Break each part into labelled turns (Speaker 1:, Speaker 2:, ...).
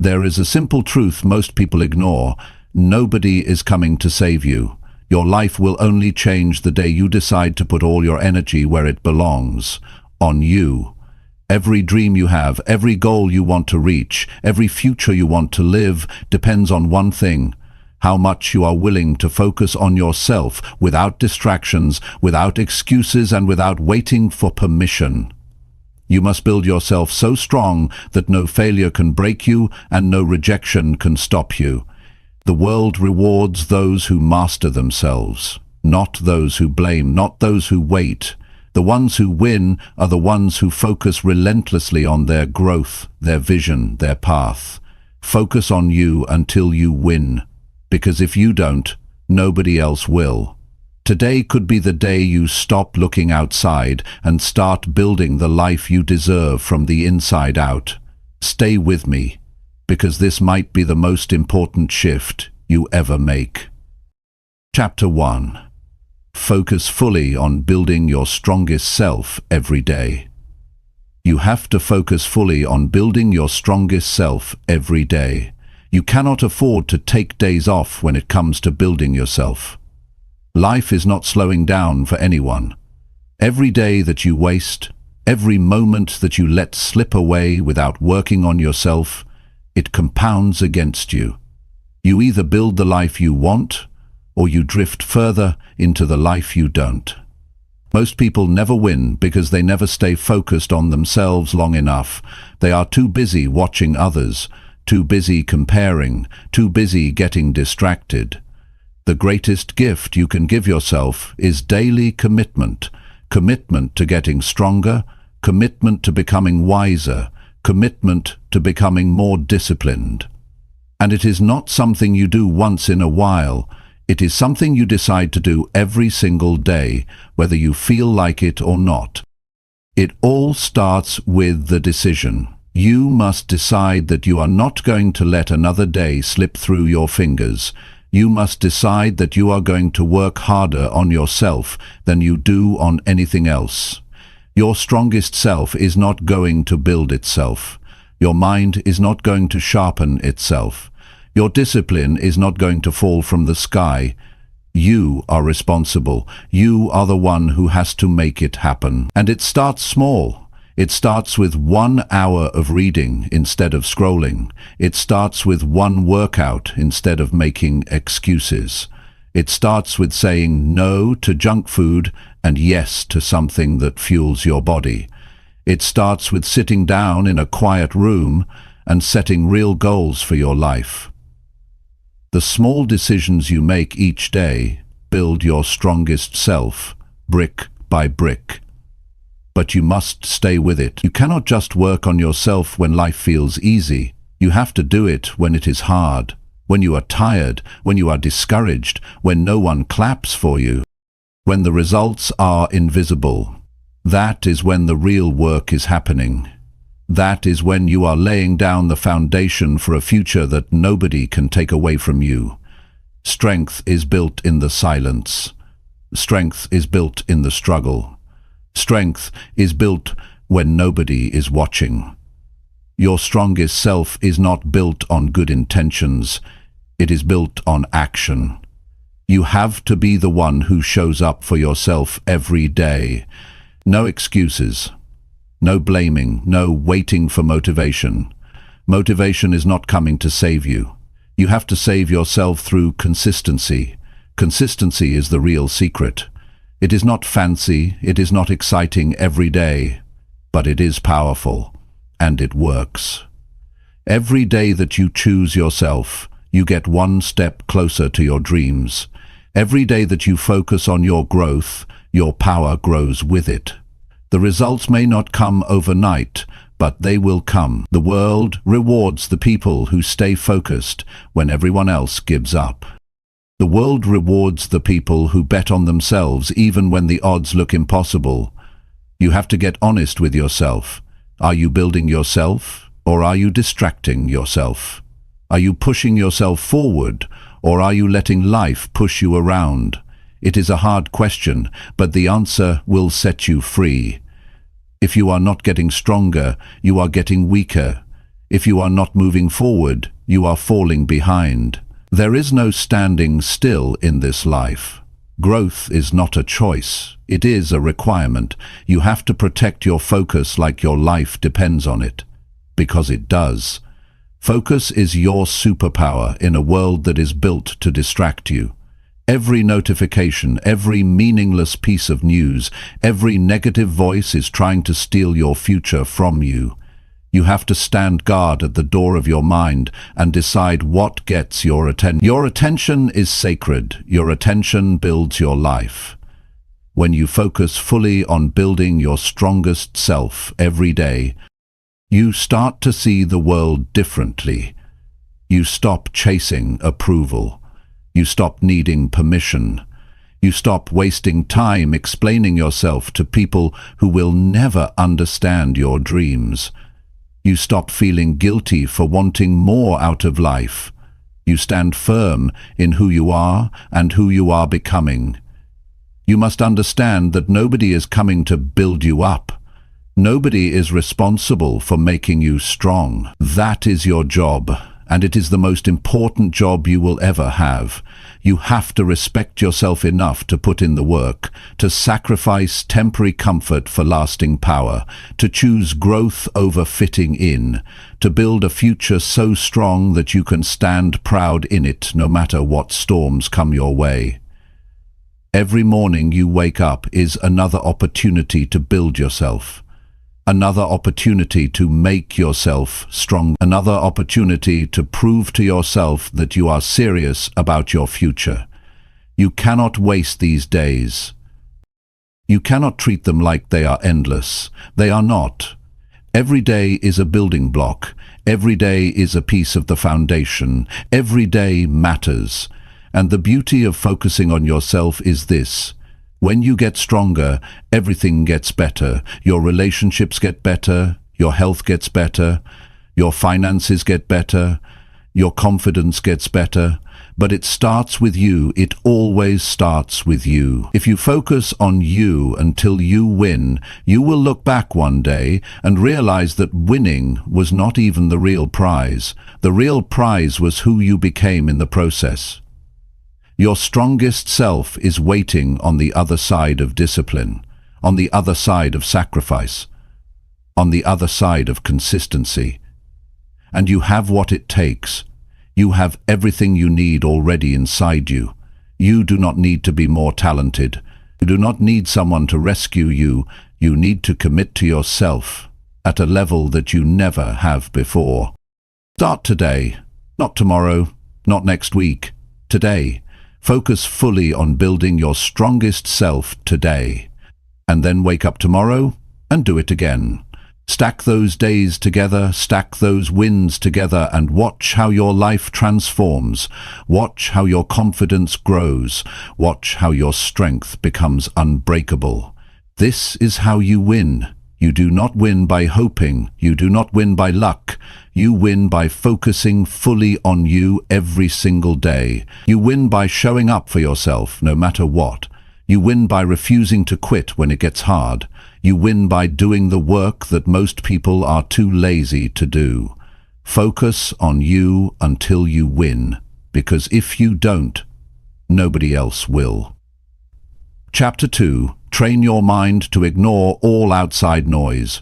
Speaker 1: There is a simple truth most people ignore. Nobody is coming to save you. Your life will only change the day you decide to put all your energy where it belongs, on you. Every dream you have, every goal you want to reach, every future you want to live depends on one thing: how much you are willing to focus on yourself without distractions, without excuses, and without waiting for permission. You must build yourself so strong that no failure can break you and no rejection can stop you. The world rewards those who master themselves, not those who blame, not those who wait. The ones who win are the ones who focus relentlessly on their growth, their vision, their path. Focus on you until you win, because if you don't, nobody else will. Today could be the day you stop looking outside and start building the life you deserve from the inside out. Stay with me, because this might be the most important shift you ever make. Chapter 1. Focus fully on building your strongest self every day. You have to focus fully on building your strongest self every day. You cannot afford to take days off when it comes to building yourself. Life is not slowing down for anyone. Every day that you waste, every moment that you let slip away without working on yourself, it compounds against you. You either build the life you want, or you drift further into the life you don't. Most people never win because they never stay focused on themselves long enough. They are too busy watching others, too busy comparing, too busy getting distracted. The greatest gift you can give yourself is daily commitment. Commitment to getting stronger, commitment to becoming wiser, commitment to becoming more disciplined. And it is not something you do once in a while. It is something you decide to do every single day, whether you feel like it or not. It all starts with the decision. You must decide that you are not going to let another day slip through your fingers. You must decide that you are going to work harder on yourself than you do on anything else. Your strongest self is not going to build itself. Your mind is not going to sharpen itself. Your discipline is not going to fall from the sky. You are responsible. You are the one who has to make it happen. And it starts small. It starts with 1 hour of reading instead of scrolling. It starts with one workout instead of making excuses. It starts with saying no to junk food and yes to something that fuels your body. It starts with sitting down in a quiet room and setting real goals for your life. The small decisions you make each day build your strongest self, brick by brick. But you must stay with it. You cannot just work on yourself when life feels easy. You have to do it when it is hard, when you are tired, when you are discouraged, when no one claps for you, when the results are invisible. That is when the real work is happening. That is when you are laying down the foundation for a future that nobody can take away from you. Strength is built in the silence. Strength is built in the struggle. Strength is built when nobody is watching. Your strongest self is not built on good intentions. It is built on action. You have to be the one who shows up for yourself every day. No excuses. No blaming, no waiting for motivation. Motivation is not coming to save you. You have to save yourself through consistency. Consistency is the real secret. It is not fancy, it is not exciting every day, but it is powerful, and it works. Every day that you choose yourself, you get one step closer to your dreams. Every day that you focus on your growth, your power grows with it. The results may not come overnight, but they will come. The world rewards the people who stay focused when everyone else gives up. The world rewards the people who bet on themselves even when the odds look impossible. You have to get honest with yourself. Are you building yourself, or are you distracting yourself? Are you pushing yourself forward, or are you letting life push you around? It is a hard question, but the answer will set you free. If you are not getting stronger, you are getting weaker. If you are not moving forward, you are falling behind. There is no standing still in this life. Growth is not a choice. It is a requirement. You have to protect your focus like your life depends on it. Because it does. Focus is your superpower in a world that is built to distract you. Every notification, every meaningless piece of news, every negative voice is trying to steal your future from you. You have to stand guard at the door of your mind and decide what gets your attention. Your attention is sacred. Your attention builds your life. When you focus fully on building your strongest self every day, you start to see the world differently. You stop chasing approval. You stop needing permission. You stop wasting time explaining yourself to people who will never understand your dreams. You stop feeling guilty for wanting more out of life. You stand firm in who you are and who you are becoming. You must understand that nobody is coming to build you up. Nobody is responsible for making you strong. That is your job, and it is the most important job you will ever have. You have to respect yourself enough to put in the work, to sacrifice temporary comfort for lasting power, to choose growth over fitting in, to build a future so strong that you can stand proud in it no matter what storms come your way. Every morning you wake up is another opportunity to build yourself. Another opportunity to make yourself strong. Another opportunity to prove to yourself that you are serious about your future. You cannot waste these days. You cannot treat them like they are endless. They are not. Every day is a building block. Every day is a piece of the foundation. Every day matters. And the beauty of focusing on yourself is this. When you get stronger, everything gets better. Your relationships get better, your health gets better, your finances get better, your confidence gets better. But it starts with you. It always starts with you. If you focus on you until you win, you will look back one day and realize that winning was not even the real prize. The real prize was who you became in the process. Your strongest self is waiting on the other side of discipline, on the other side of sacrifice, on the other side of consistency. And you have what it takes. You have everything you need already inside you. You do not need to be more talented. You do not need someone to rescue you. You need to commit to yourself at a level that you never have before. Start today, not tomorrow, not next week, today. Focus fully on building your strongest self today. And then wake up tomorrow and do it again. Stack those days together, stack those wins together, and watch how your life transforms. Watch how your confidence grows. Watch how your strength becomes unbreakable. This is how you win. You do not win by hoping. You do not win by luck. You win by focusing fully on you every single day. You win by showing up for yourself no matter what. You win by refusing to quit when it gets hard. You win by doing the work that most people are too lazy to do. Focus on you until you win, because if you don't, nobody else will. Chapter 2. Train your mind to ignore all outside noise.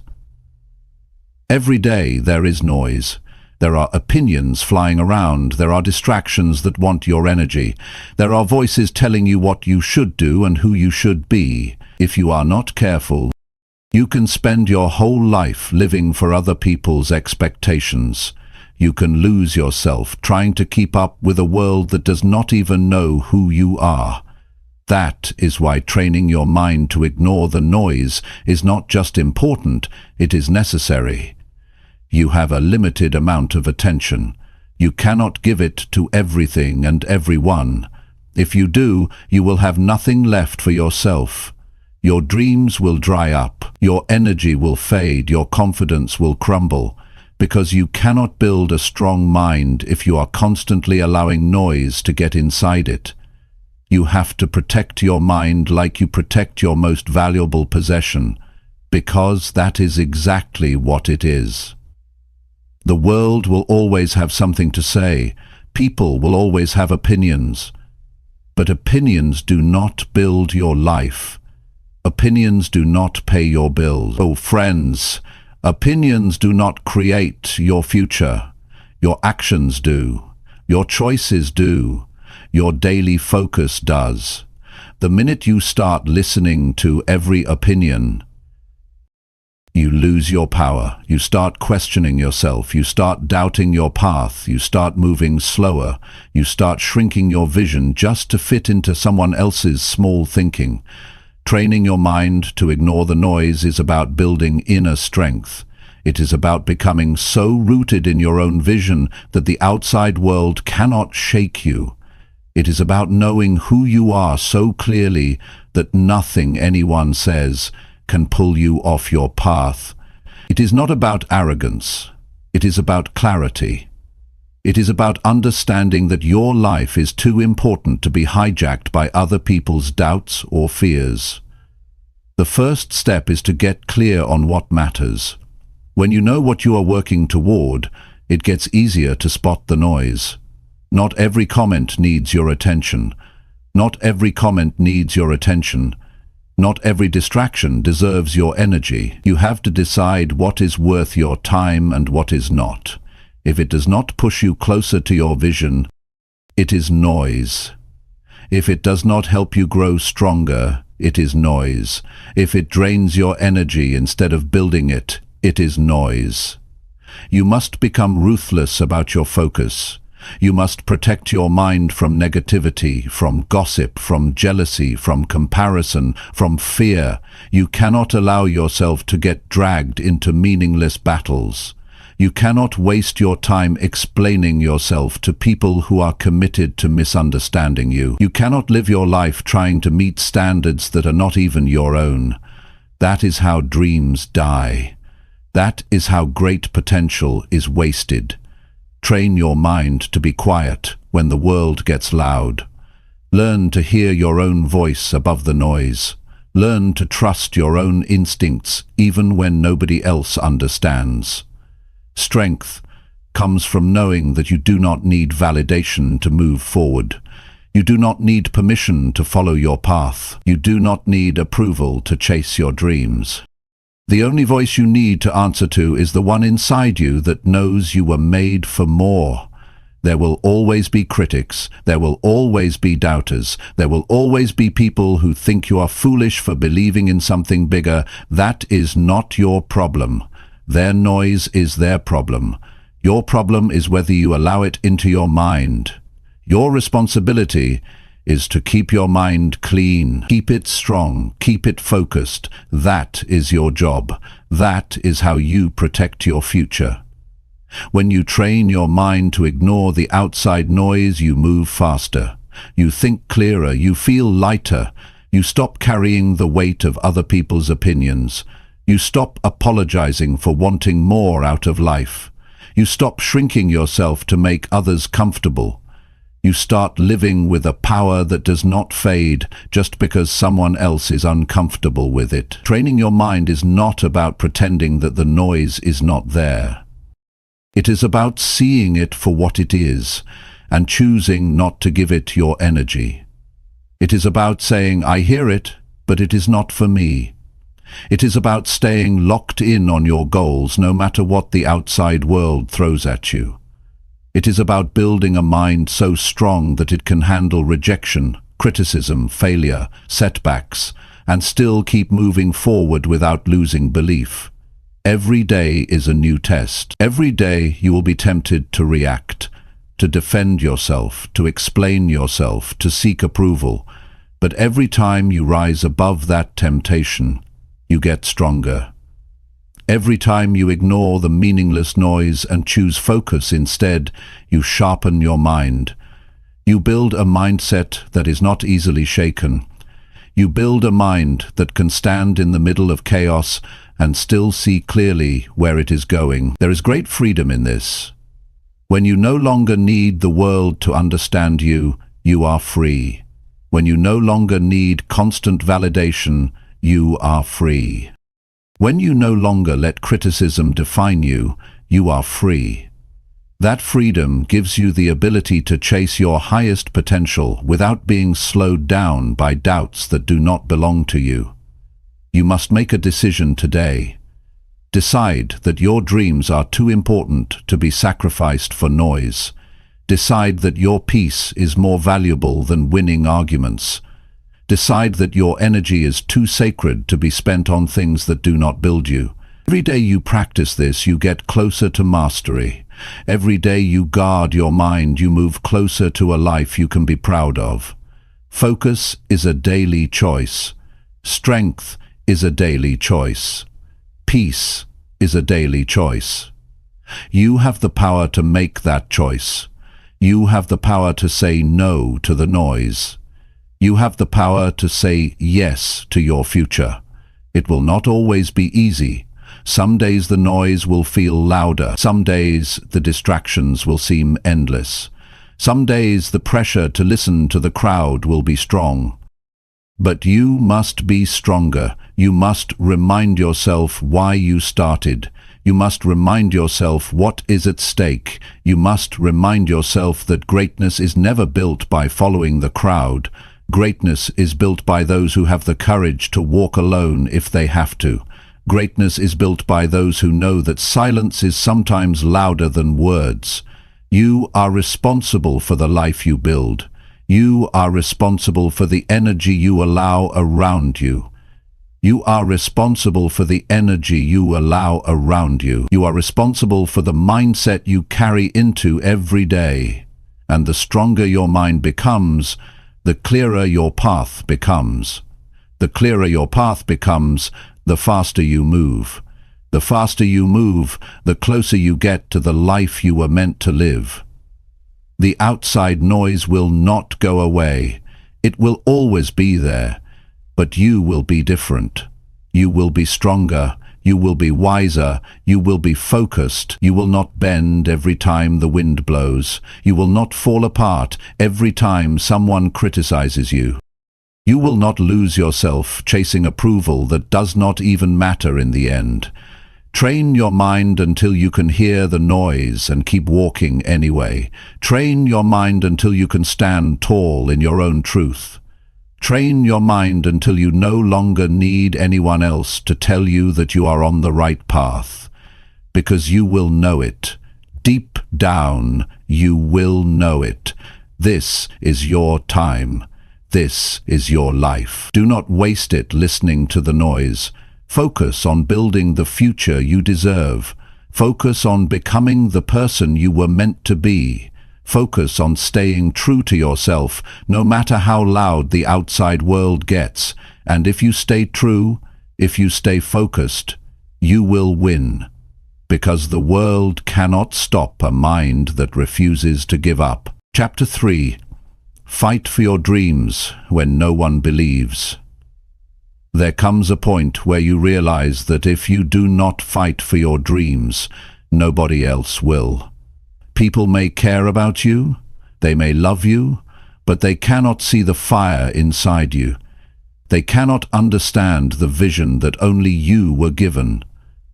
Speaker 1: Every day there is noise. There are opinions flying around. There are distractions that want your energy. There are voices telling you what you should do and who you should be. If you are not careful, you can spend your whole life living for other people's expectations. You can lose yourself trying to keep up with a world that does not even know who you are. That is why training your mind to ignore the noise is not just important, it is necessary. You have a limited amount of attention. You cannot give it to everything and everyone. If you do, you will have nothing left for yourself. Your dreams will dry up, your energy will fade, your confidence will crumble, because you cannot build a strong mind if you are constantly allowing noise to get inside it. You have to protect your mind like you protect your most valuable possession, because that is exactly what it is. The world will always have something to say. People will always have opinions. But opinions do not build your life. Opinions do not pay your bills. Oh, friends, opinions do not create your future. Your actions do. Your choices do. Your daily focus does. The minute you start listening to every opinion, you lose your power. You start questioning yourself. You start doubting your path. You start moving slower. You start shrinking your vision just to fit into someone else's small thinking. Training your mind to ignore the noise is about building inner strength. It is about becoming so rooted in your own vision that the outside world cannot shake you. It is about knowing who you are so clearly that nothing anyone says can pull you off your path. It is not about arrogance. It is about clarity. It is about understanding that your life is too important to be hijacked by other people's doubts or fears. The first step is to get clear on what matters. When you know what you are working toward, it gets easier to spot the noise. Not every comment needs your attention. Not every comment needs your attention. Not every distraction deserves your energy. You have to decide what is worth your time and what is not. If it does not push you closer to your vision, it is noise. If it does not help you grow stronger, it is noise. If it drains your energy instead of building it, it is noise. You must become ruthless about your focus. You must protect your mind from negativity, from gossip, from jealousy, from comparison, from fear. You cannot allow yourself to get dragged into meaningless battles. You cannot waste your time explaining yourself to people who are committed to misunderstanding you. You cannot live your life trying to meet standards that are not even your own. That is how dreams die. That is how great potential is wasted. Train your mind to be quiet when the world gets loud. Learn to hear your own voice above the noise. Learn to trust your own instincts even when nobody else understands. Strength comes from knowing that you do not need validation to move forward. You do not need permission to follow your path. You do not need approval to chase your dreams. The only voice you need to answer to is the one inside you that knows you were made for more. There will always be critics. There will always be doubters. There will always be people who think you are foolish for believing in something bigger. That is not your problem. Their noise is their problem. Your problem is whether you allow it into your mind. Your responsibility is to keep your mind clean, keep it strong, keep it focused. That is your job. That is how you protect your future. When you train your mind to ignore the outside noise, you move faster. You think clearer, you feel lighter. You stop carrying the weight of other people's opinions. You stop apologizing for wanting more out of life. You stop shrinking yourself to make others comfortable. You start living with a power that does not fade just because someone else is uncomfortable with it. Training your mind is not about pretending that the noise is not there. It is about seeing it for what it is and choosing not to give it your energy. It is about saying, I hear it, but it is not for me. It is about staying locked in on your goals no matter what the outside world throws at you. It is about building a mind so strong that it can handle rejection, criticism, failure, setbacks, and still keep moving forward without losing belief. Every day is a new test. Every day you will be tempted to react, to defend yourself, to explain yourself, to seek approval. But every time you rise above that temptation, you get stronger. Every time you ignore the meaningless noise and choose focus instead, you sharpen your mind. You build a mindset that is not easily shaken. You build a mind that can stand in the middle of chaos and still see clearly where it is going. There is great freedom in this. When you no longer need the world to understand you, you are free. When you no longer need constant validation, you are free. When you no longer let criticism define you, you are free. That freedom gives you the ability to chase your highest potential without being slowed down by doubts that do not belong to you. You must make a decision today. Decide that your dreams are too important to be sacrificed for noise. Decide that your peace is more valuable than winning arguments. Decide that your energy is too sacred to be spent on things that do not build you. Every day you practice this, you get closer to mastery. Every day you guard your mind, you move closer to a life you can be proud of. Focus is a daily choice. Strength is a daily choice. Peace is a daily choice. You have the power to make that choice. You have the power to say no to the noise. You have the power to say yes to your future. It will not always be easy. Some days the noise will feel louder. Some days the distractions will seem endless. Some days the pressure to listen to the crowd will be strong. But you must be stronger. You must remind yourself why you started. You must remind yourself what is at stake. You must remind yourself that greatness is never built by following the crowd. Greatness is built by those who have the courage to walk alone if they have to. Greatness is built by those who know that silence is sometimes louder than words. You are responsible for the life you build. You are responsible for the energy you allow around you. You are responsible for the energy you allow around you. You are responsible for the mindset you carry into every day. And the stronger your mind becomes, the clearer your path becomes. The clearer your path becomes, the faster you move. The faster you move, the closer you get to the life you were meant to live. The outside noise will not go away. It will always be there. But you will be different. You will be stronger. You will be wiser. You will be focused. You will not bend every time the wind blows. You will not fall apart every time someone criticizes you. You will not lose yourself chasing approval that does not even matter in the end. Train your mind until you can hear the noise and keep walking anyway. Train your mind until you can stand tall in your own truth. Train your mind until you no longer need anyone else to tell you that you are on the right path. Because you will know it. Deep down, you will know it. This is your time. This is your life. Do not waste it listening to the noise. Focus on building the future you deserve. Focus on becoming the person you were meant to be. Focus on staying true to yourself, no matter how loud the outside world gets. And if you stay true, if you stay focused, you will win. Because the world cannot stop a mind that refuses to give up. Chapter 3. Fight for your dreams when no one believes. There comes a point where you realize that if you do not fight for your dreams, nobody else will. People may care about you, they may love you, but they cannot see the fire inside you. They cannot understand the vision that only you were given.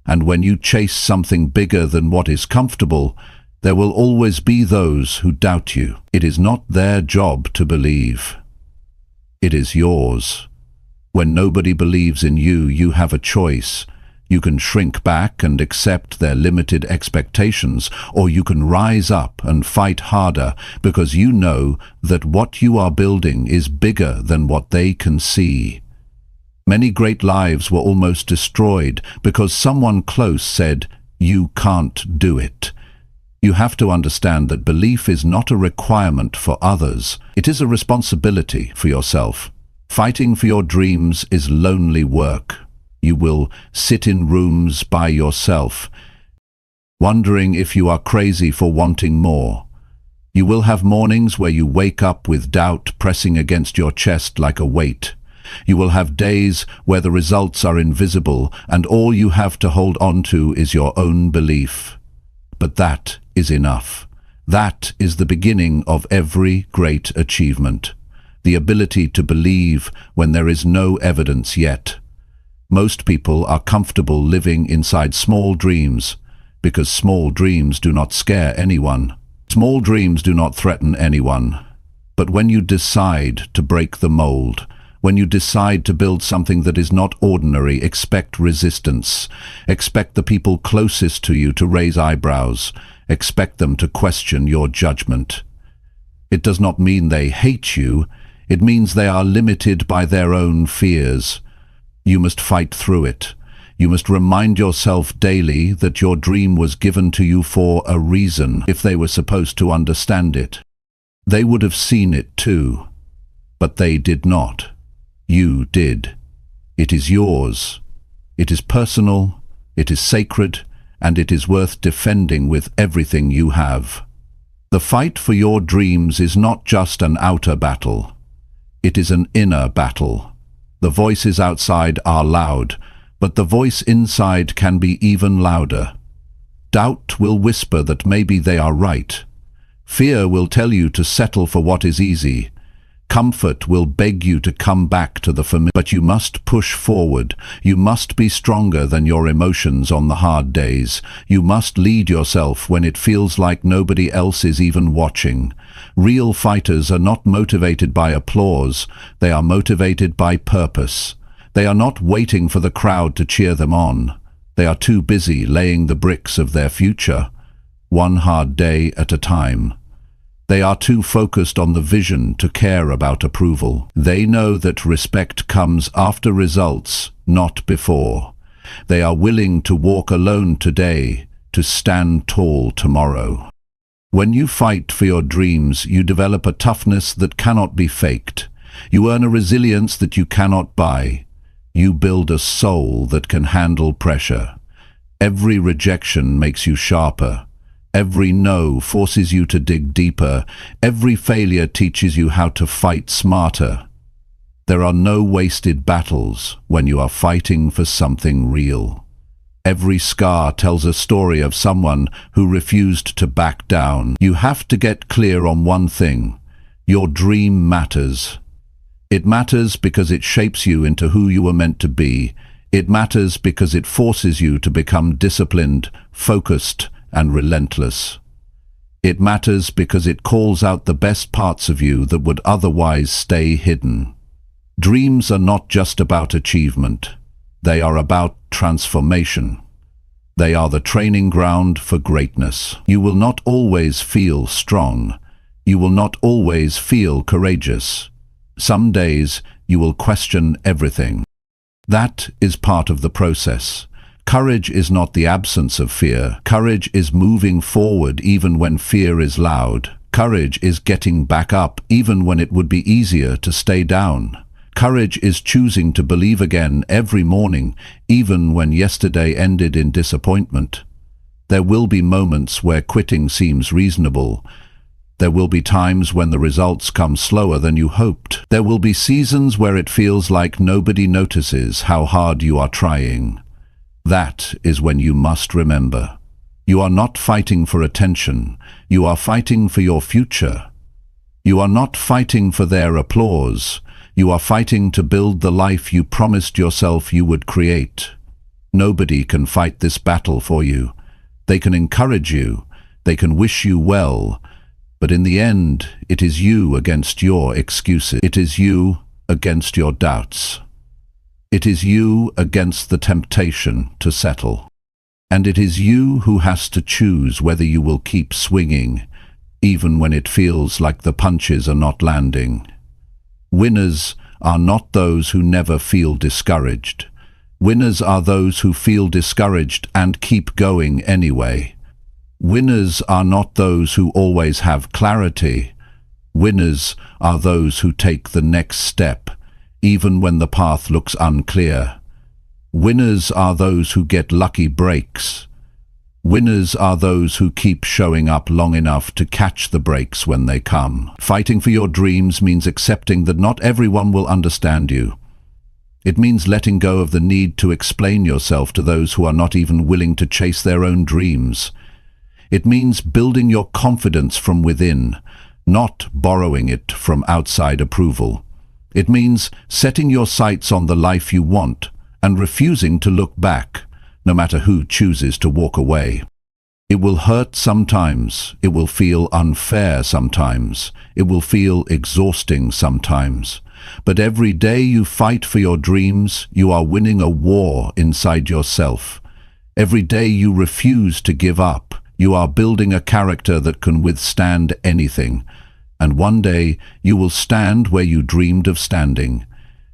Speaker 1: And when you chase something bigger than what is comfortable, there will always be those who doubt you. It is not their job to believe. It is yours. When nobody believes in you, you have a choice. You can shrink back and accept their limited expectations, or you can rise up and fight harder because you know that what you are building is bigger than what they can see. Many great lives were almost destroyed because someone close said, "You can't do it." You have to understand that belief is not a requirement for others. It is a responsibility for yourself. Fighting for your dreams is lonely work. You will sit in rooms by yourself, wondering if you are crazy for wanting more. You will have mornings where you wake up with doubt pressing against your chest like a weight. You will have days where the results are invisible and all you have to hold on to is your own belief. But that is enough. That is the beginning of every great achievement. The ability to believe when there is no evidence yet. Most people are comfortable living inside small dreams. because small dreams do not scare anyone. Small dreams do not threaten anyone. But when you decide to break the mold, when you decide to build something that is not ordinary, expect resistance. Expect the people closest to you to raise eyebrows. Expect them to question your judgment. It does not mean they hate you. It means they are limited by their own fears. You must fight through it. You must remind yourself daily that your dream was given to you for a reason. If they were supposed to understand it, they would have seen it too. But they did not. You did. It is yours. It is personal, it is sacred, and it is worth defending with everything you have. The fight for your dreams is not just an outer battle. It is an inner battle. The voices outside are loud, but the voice inside can be even louder. Doubt will whisper that maybe they are right. Fear will tell you to settle for what is easy. Comfort will beg you to come back to the familiar. But you must push forward. You must be stronger than your emotions on the hard days. You must lead yourself when it feels like nobody else is even watching. Real fighters are not motivated by applause. They are motivated by purpose. They are not waiting for the crowd to cheer them on. They are too busy laying the bricks of their future, one hard day at a time. They are too focused on the vision to care about approval. They know that respect comes after results, not before. They are willing to walk alone today, to stand tall tomorrow. When you fight for your dreams, you develop a toughness that cannot be faked. You earn a resilience that you cannot buy. You build a soul that can handle pressure. Every rejection makes you sharper. Every no forces you to dig deeper. Every failure teaches you how to fight smarter. There are no wasted battles when you are fighting for something real. Every scar tells a story of someone who refused to back down. You have to get clear on one thing. Your dream matters. It matters because it shapes you into who you were meant to be. It matters because it forces you to become disciplined, focused, and relentless. It matters because it calls out the best parts of you that would otherwise stay hidden. Dreams are not just about achievement. They are about transformation. They are the training ground for greatness. You will not always feel strong. You will not always feel courageous. Some days you will question everything. That is part of the process. Courage is not the absence of fear. Courage is moving forward even when fear is loud. Courage is getting back up even when it would be easier to stay down. Courage is choosing to believe again every morning, even when yesterday ended in disappointment. There will be moments where quitting seems reasonable. There will be times when the results come slower than you hoped. There will be seasons where it feels like nobody notices how hard you are trying. That is when you must remember. You are not fighting for attention. You are fighting for your future. You are not fighting for their applause. You are fighting to build the life you promised yourself you would create. Nobody can fight this battle for you. They can encourage you. They can wish you well. But in the end, it is you against your excuses. It is you against your doubts. It is you against the temptation to settle. And it is you who has to choose whether you will keep swinging, even when it feels like the punches are not landing. Winners are not those who never feel discouraged. Winners are those who feel discouraged and keep going anyway. Winners are not those who always have clarity. Winners are those who take the next step, even when the path looks unclear. Winners are those who get lucky breaks. Winners are those who keep showing up long enough to catch the breaks when they come. Fighting for your dreams means accepting that not everyone will understand you. It means letting go of the need to explain yourself to those who are not even willing to chase their own dreams. It means building your confidence from within, not borrowing it from outside approval. It means setting your sights on the life you want and refusing to look back, no matter who chooses to walk away. It will hurt sometimes, it will feel unfair sometimes, it will feel exhausting sometimes. But every day you fight for your dreams, you are winning a war inside yourself. Every day you refuse to give up, you are building a character that can withstand anything. And one day you will stand where you dreamed of standing.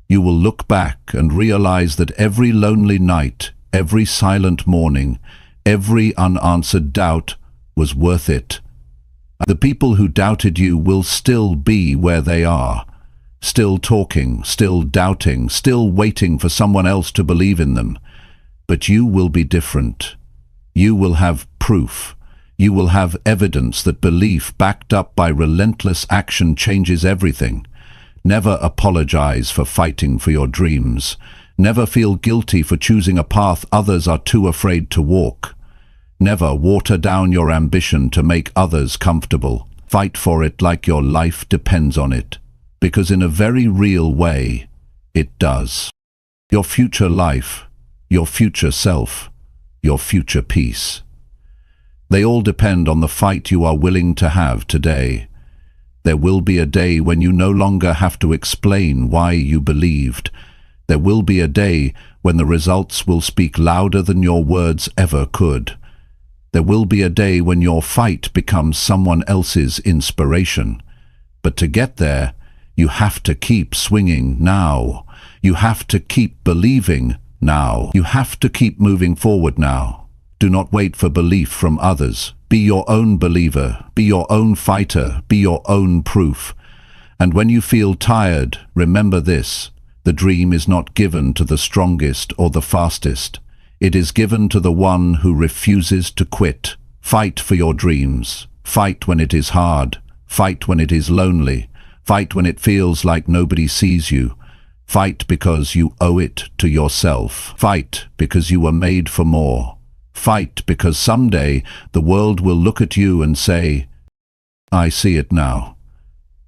Speaker 1: You will look back and realize that every lonely night, every silent morning, every unanswered doubt was worth it. The people who doubted you will still be where they are, still talking, still doubting, still waiting for someone else to believe in them. But you will be different. You will have proof. You will have evidence that belief backed up by relentless action changes everything. Never apologize for fighting for your dreams. Never feel guilty for choosing a path others are too afraid to walk. Never water down your ambition to make others comfortable. Fight for it like your life depends on it, because in a very real way, it does. Your future life, your future self, your future peace. They all depend on the fight you are willing to have today. There will be a day when you no longer have to explain why you believed. There will be a day when the results will speak louder than your words ever could. There will be a day when your fight becomes someone else's inspiration. But to get there, you have to keep swinging now. You have to keep believing now. You have to keep moving forward now. Do not wait for belief from others. Be your own believer. Be your own fighter. Be your own proof. And when you feel tired, remember this: the dream is not given to the strongest or the fastest. It is given to the one who refuses to quit. Fight for your dreams. Fight when it is hard. Fight when it is lonely. Fight when it feels like nobody sees you. Fight because you owe it to yourself. Fight because you were made for more. Fight because someday the world will look at you and say, "I see it now."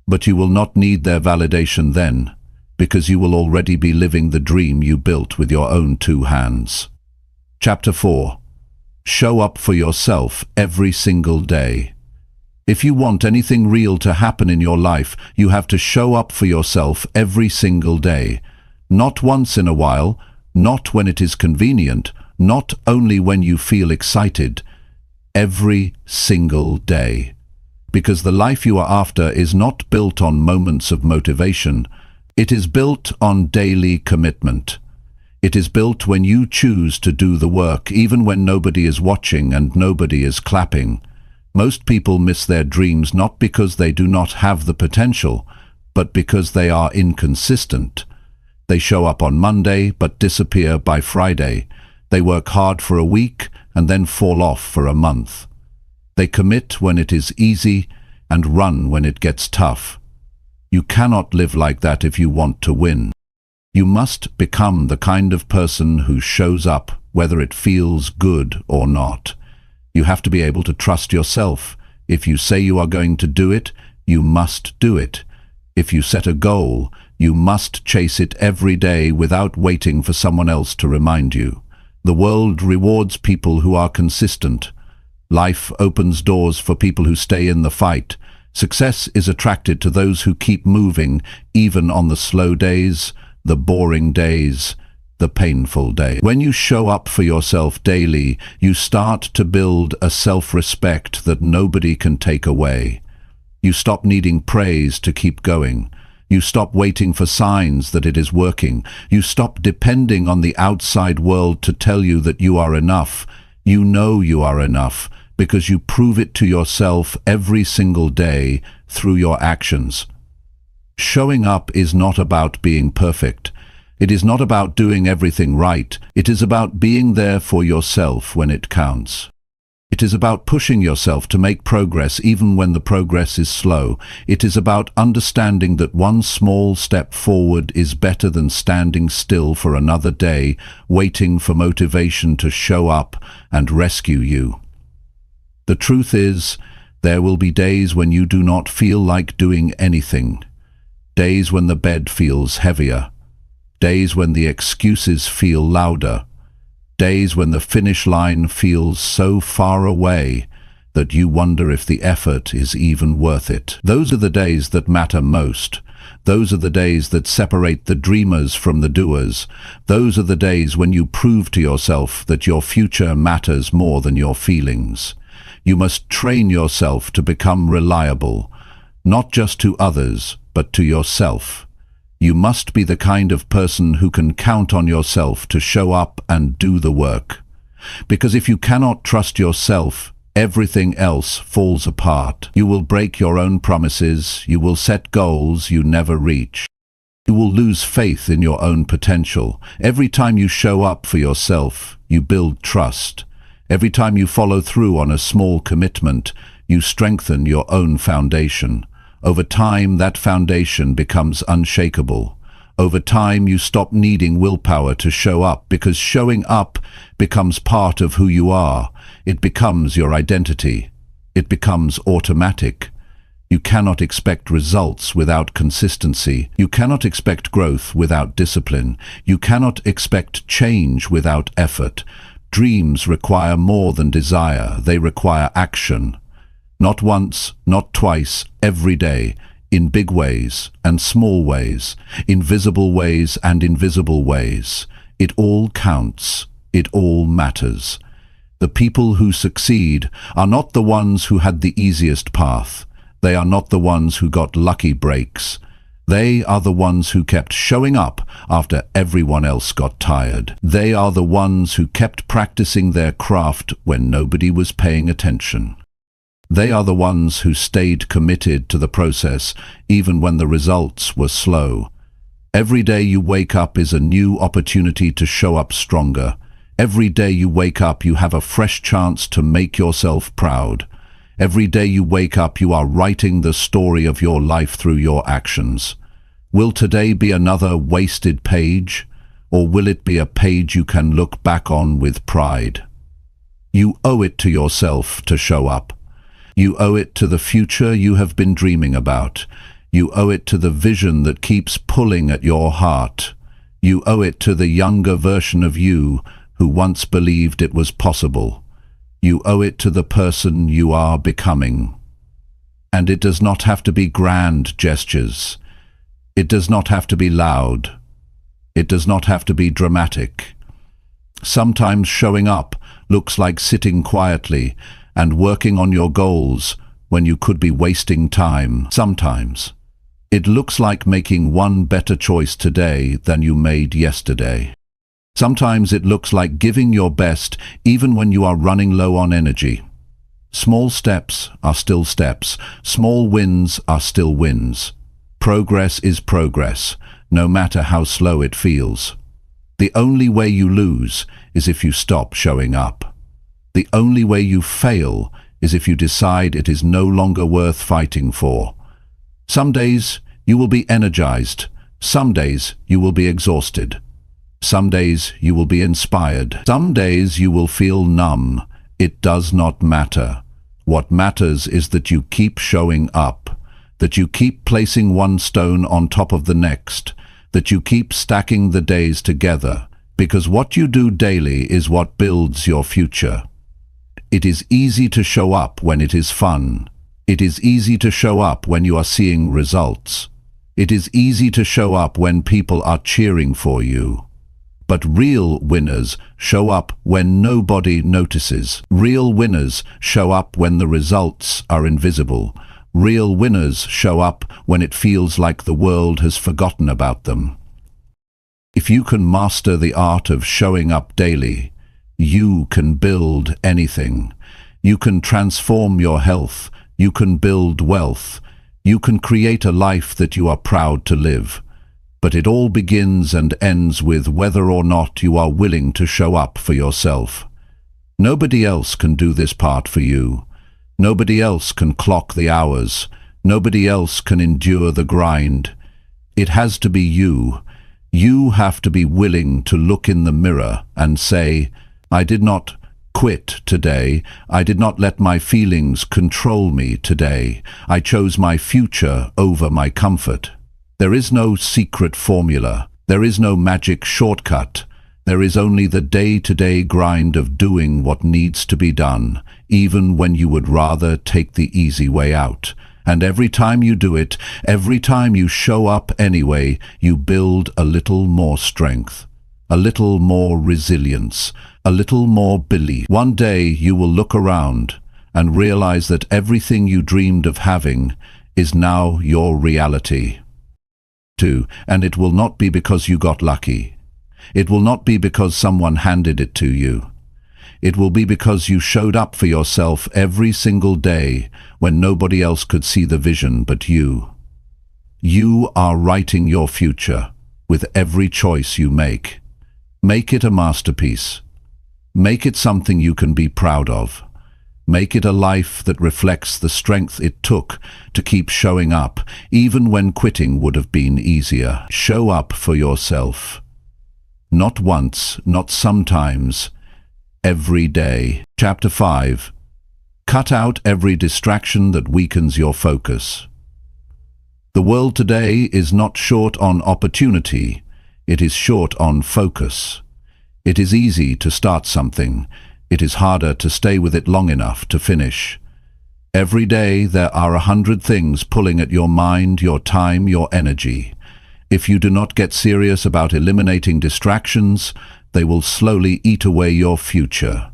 Speaker 1: But you will not need their validation then, because you will already be living the dream you built with your own 2 hands. Chapter 4. Show up for yourself every single day. If you want anything real to happen in your life, you have to show up for yourself every single day. Not once in a while, not when it is convenient, not only when you feel excited. Every single day. Because the life you are after is not built on moments of motivation. It is built on daily commitment. It is built when you choose to do the work, even when nobody is watching and nobody is clapping. Most people miss their dreams not because they do not have the potential, but because they are inconsistent. They show up on Monday but disappear by Friday. They work hard for a week and then fall off for a month. They commit when it is easy and run when it gets tough. You cannot live like that if you want to win. You must become the kind of person who shows up whether it feels good or not. You have to be able to trust yourself. If you say you are going to do it, you must do it. If you set a goal, you must chase it every day without waiting for someone else to remind you. The world rewards people who are consistent. Life opens doors for people who stay in the fight. Success is attracted to those who keep moving, even on the slow days, the boring days, the painful day. When you show up for yourself daily, you start to build a self-respect that nobody can take away. You stop needing praise to keep going. You stop waiting for signs that it is working. You stop depending on the outside world to tell you that you are enough. You know you are enough because you prove it to yourself every single day through your actions. Showing up is not about being perfect. It is not about doing everything right. It is about being there for yourself when it counts. It is about pushing yourself to make progress even when the progress is slow. It is about understanding that one small step forward is better than standing still for another day, waiting for motivation to show up and rescue you. The truth is, there will be days when you do not feel like doing anything. Days when the bed feels heavier. Days when the excuses feel louder. Days when the finish line feels so far away that you wonder if the effort is even worth it. Those are the days that matter most. Those are the days that separate the dreamers from the doers. Those are the days when you prove to yourself that your future matters more than your feelings. You must train yourself to become reliable, not just to others, but to yourself. You must be the kind of person who can count on yourself to show up and do the work. Because if you cannot trust yourself, everything else falls apart. You will break your own promises, you will set goals you never reach. You will lose faith in your own potential. Every time you show up for yourself, you build trust. Every time you follow through on a small commitment, you strengthen your own foundation. Over time, that foundation becomes unshakable. Over time, you stop needing willpower to show up, because showing up becomes part of who you are. It becomes your identity. It becomes automatic. You cannot expect results without consistency. You cannot expect growth without discipline. You cannot expect change without effort. Dreams require more than desire. They require action. Not once, not twice, every day, in big ways and small ways, in visible ways and invisible ways. It all counts. It all matters. The people who succeed are not the ones who had the easiest path. They are not the ones who got lucky breaks. They are the ones who kept showing up after everyone else got tired. They are the ones who kept practicing their craft when nobody was paying attention. They are the ones who stayed committed to the process even when the results were slow. Every day you wake up is a new opportunity to show up stronger. Every day you wake up, you have a fresh chance to make yourself proud. Every day you wake up, you are writing the story of your life through your actions. Will today be another wasted page, or will it be a page you can look back on with pride? You owe it to yourself to show up. You owe it to the future you have been dreaming about. You owe it to the vision that keeps pulling at your heart. You owe it to the younger version of you who once believed it was possible. You owe it to the person you are becoming. And it does not have to be grand gestures. It does not have to be loud. It does not have to be dramatic. Sometimes showing up looks like sitting quietly and working on your goals when you could be wasting time. Sometimes it looks like making one better choice today than you made yesterday. Sometimes it looks like giving your best even when you are running low on energy. Small steps are still steps. Small wins are still wins. Progress is progress, no matter how slow it feels. The only way you lose is if you stop showing up. The only way you fail is if you decide it is no longer worth fighting for. Some days you will be energized. Some days you will be exhausted. Some days you will be inspired. Some days you will feel numb. It does not matter. What matters is that you keep showing up, that you keep placing one stone on top of the next, that you keep stacking the days together, because what you do daily is what builds your future. It is easy to show up when it is fun. It is easy to show up when you are seeing results. It is easy to show up when people are cheering for you. But real winners show up when nobody notices. Real winners show up when the results are invisible. Real winners show up when it feels like the world has forgotten about them. If you can master the art of showing up daily, you can build anything. You can transform your health. You can build wealth. You can create a life that you are proud to live. But it all begins and ends with whether or not you are willing to show up for yourself. Nobody else can do this part for you. Nobody else can clock the hours. Nobody else can endure the grind. It has to be you. You have to be willing to look in the mirror and say, I did not quit today. I did not let my feelings control me today. I chose my future over my comfort. There is no secret formula. There is no magic shortcut. There is only the day-to-day grind of doing what needs to be done, even when you would rather take the easy way out. And every time you do it, every time you show up anyway, you build a little more strength, a little more resilience, a little more belief. One day you will look around and realize that everything you dreamed of having is now your reality. 2. And it will not be because you got lucky. It will not be because someone handed it to you. It will be because you showed up for yourself every single day when nobody else could see the vision but you. You are writing your future with every choice you make. Make it a masterpiece. Make it something you can be proud of. Make it a life that reflects the strength it took to keep showing up, even when quitting would have been easier. Show up for yourself. Not once, not sometimes, every day. Chapter 5. Cut out every distraction that weakens your focus. The world today is not short on opportunity, it is short on focus. It is easy to start something, it is harder to stay with it long enough to finish. Every day there are 100 things pulling at your mind, your time, your energy. If you do not get serious about eliminating distractions, they will slowly eat away your future.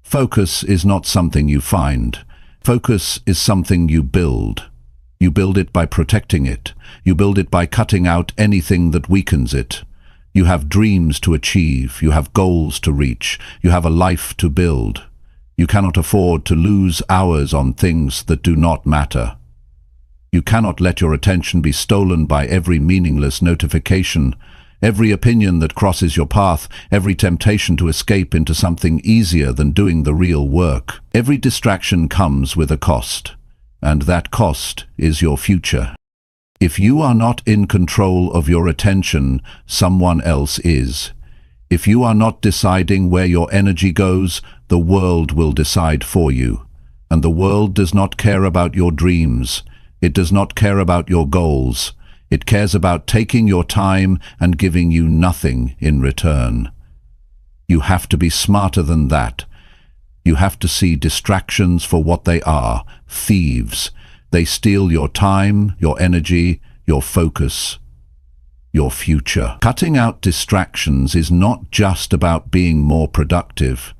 Speaker 1: Focus is not something you find. Focus is something you build. You build it by protecting it. You build it by cutting out anything that weakens it. You have dreams to achieve. You have goals to reach. You have a life to build. You cannot afford to lose hours on things that do not matter. You cannot let your attention be stolen by every meaningless notification, every opinion that crosses your path, every temptation to escape into something easier than doing the real work. Every distraction comes with a cost, and that cost is your future. If you are not in control of your attention, someone else is. If you are not deciding where your energy goes, the world will decide for you. And the world does not care about your dreams. It does not care about your goals. It cares about taking your time and giving you nothing in return. You have to be smarter than that. You have to see distractions for what they are, thieves. They steal your time, your energy, your focus, your future. Cutting out distractions is not just about being more productive.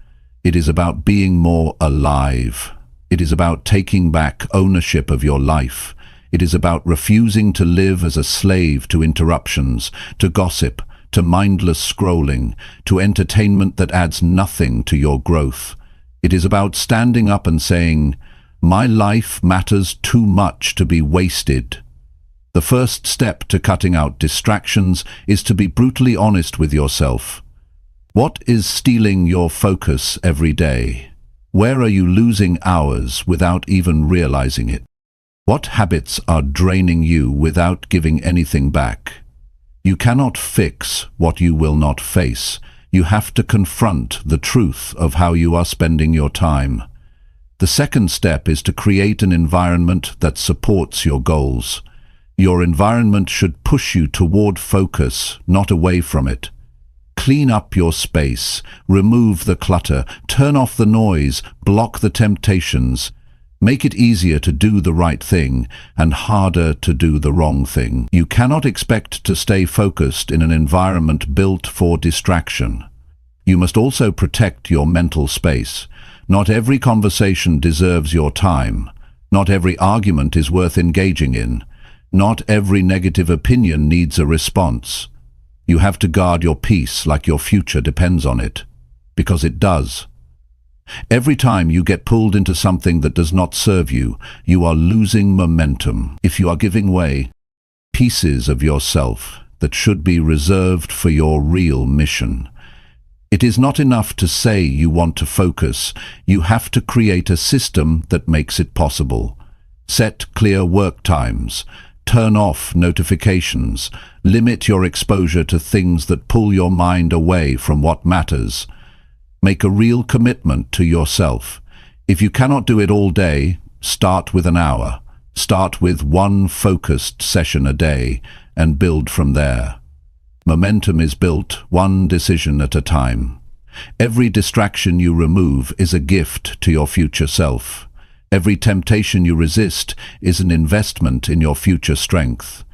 Speaker 1: It is about being more alive. It is about taking back ownership of your life. It is about refusing to live as a slave to interruptions, to gossip, to mindless scrolling, to entertainment that adds nothing to your growth. It is about standing up and saying, "My life matters too much to be wasted." The first step to cutting out distractions is to be brutally honest with yourself. What is stealing your focus every day? Where are you losing hours without even realizing it? What habits are draining you without giving anything back? You cannot fix what you will not face. You have to confront the truth of how you are spending your time. The second step is to create an environment that supports your goals. Your environment should push you toward focus, not away from it. Clean up your space, remove the clutter, turn off the noise, block the temptations. Make it easier to do the right thing and harder to do the wrong thing. You cannot expect to stay focused in an environment built for distraction. You must also protect your mental space. Not every conversation deserves your time. Not every argument is worth engaging in. Not every negative opinion needs a response. You have to guard your peace like your future depends on it, because it does. Every time you get pulled into something that does not serve you, you are losing momentum. If you are giving away pieces of yourself that should be reserved for your real mission. It is not enough to say you want to focus. You have to create a system that makes it possible. Set clear work times. Turn off notifications. Limit your exposure to things that pull your mind away from what matters. Make a real commitment to yourself. If you cannot do it all day, start with an hour. Start with one focused session a day and build from there. Momentum is built one decision at a time. Every distraction you remove is a gift to your future self. Every temptation you resist is an investment in your future strength.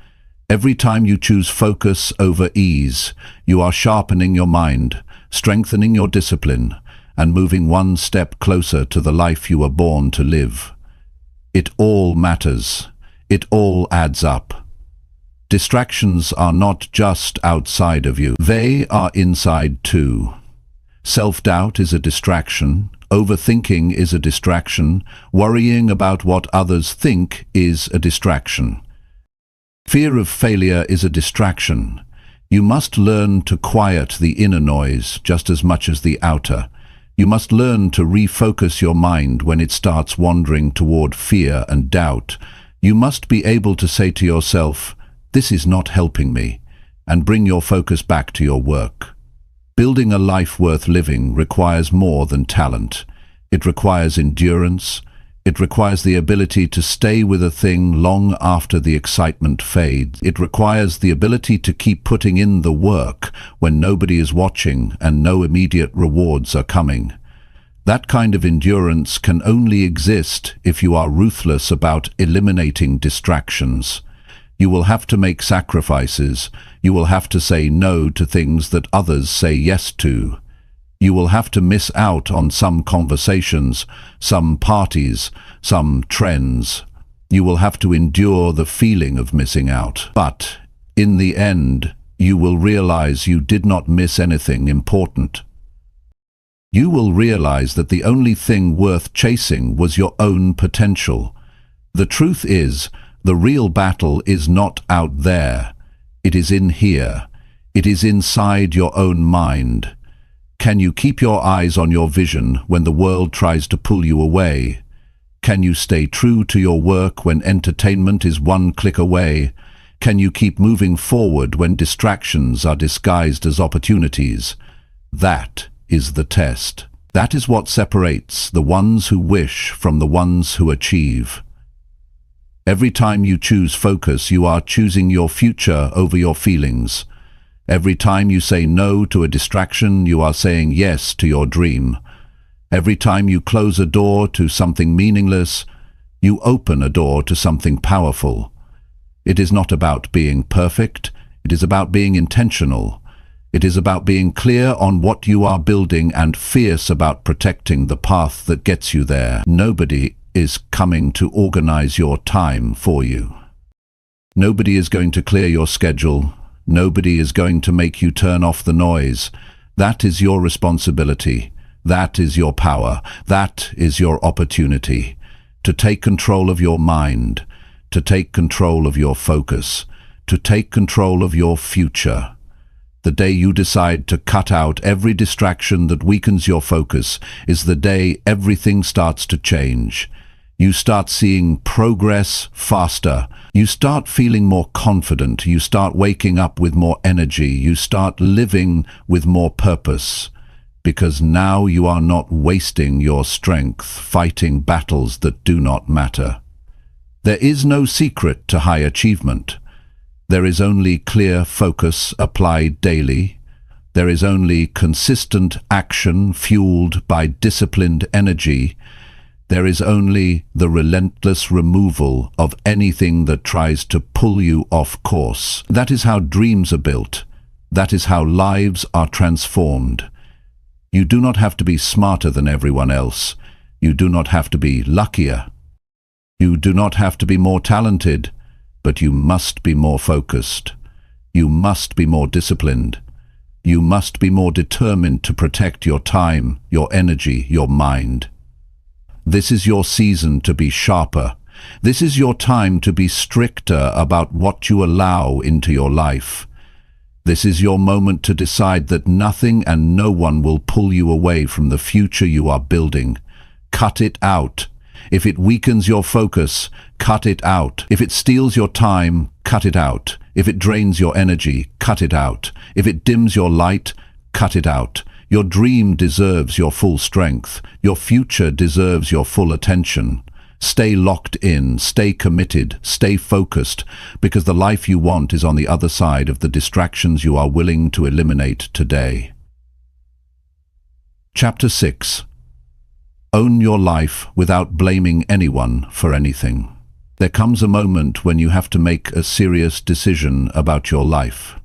Speaker 1: Every time you choose focus over ease, you are sharpening your mind, strengthening your discipline, and moving one step closer to the life you were born to live. It all matters. It all adds up. Distractions are not just outside of you. They are inside too. Self-doubt is a distraction. Overthinking is a distraction. Worrying about what others think is a distraction. Fear of failure is a distraction. You must learn to quiet the inner noise just as much as the outer. You must learn to refocus your mind when it starts wandering toward fear and doubt. You must be able to say to yourself, "This is not helping me," and bring your focus back to your work. Building a life worth living requires more than talent. It requires endurance. It requires the ability to stay with a thing long after the excitement fades. It requires the ability to keep putting in the work when nobody is watching and no immediate rewards are coming. That kind of endurance can only exist if you are ruthless about eliminating distractions. You will have to make sacrifices. You will have to say no to things that others say yes to. You will have to miss out on some conversations, some parties, some trends. You will have to endure the feeling of missing out. But, in the end, you will realize you did not miss anything important. You will realize that the only thing worth chasing was your own potential. The truth is, the real battle is not out there. It is in here. It is inside your own mind. Can you keep your eyes on your vision when the world tries to pull you away? Can you stay true to your work when entertainment is one click away? Can you keep moving forward when distractions are disguised as opportunities? That is the test. That is what separates the ones who wish from the ones who achieve. Every time you choose focus, you are choosing your future over your feelings. Every time you say no to a distraction, you are saying yes to your dream. Every time you close a door to something meaningless, you open a door to something powerful. It is not about being perfect. It is about being intentional. It is about being clear on what you are building and fierce about protecting the path that gets you there. Nobody is coming to organize your time for you. Nobody is going to clear your schedule. Nobody is going to make you turn off the noise. That is your responsibility. That is your power. That is your opportunity. To take control of your mind. To take control of your focus. To take control of your future. The day you decide to cut out every distraction that weakens your focus is the day everything starts to change. You start seeing progress faster. You start feeling more confident. You start waking up with more energy. You start living with more purpose. Because now you are not wasting your strength fighting battles that do not matter. There is no secret to high achievement. There is only clear focus applied daily. There is only consistent action fueled by disciplined energy. There is only the relentless removal of anything that tries to pull you off course. That is how dreams are built. That is how lives are transformed. You do not have to be smarter than everyone else. You do not have to be luckier. You do not have to be more talented, but you must be more focused. You must be more disciplined. You must be more determined to protect your time, your energy, your mind. This is your season to be sharper. This is your time to be stricter about what you allow into your life. This is your moment to decide that nothing and no one will pull you away from the future you are building. Cut it out. If it weakens your focus, cut it out. If it steals your time, cut it out. If it drains your energy, cut it out. If it dims your light, cut it out. Your dream deserves your full strength. Your future deserves your full attention. Stay locked in, stay committed, stay focused, because the life you want is on the other side of the distractions you are willing to eliminate today. Chapter 6. Own your life without blaming anyone for anything. There comes a moment when you have to make a serious decision about your life.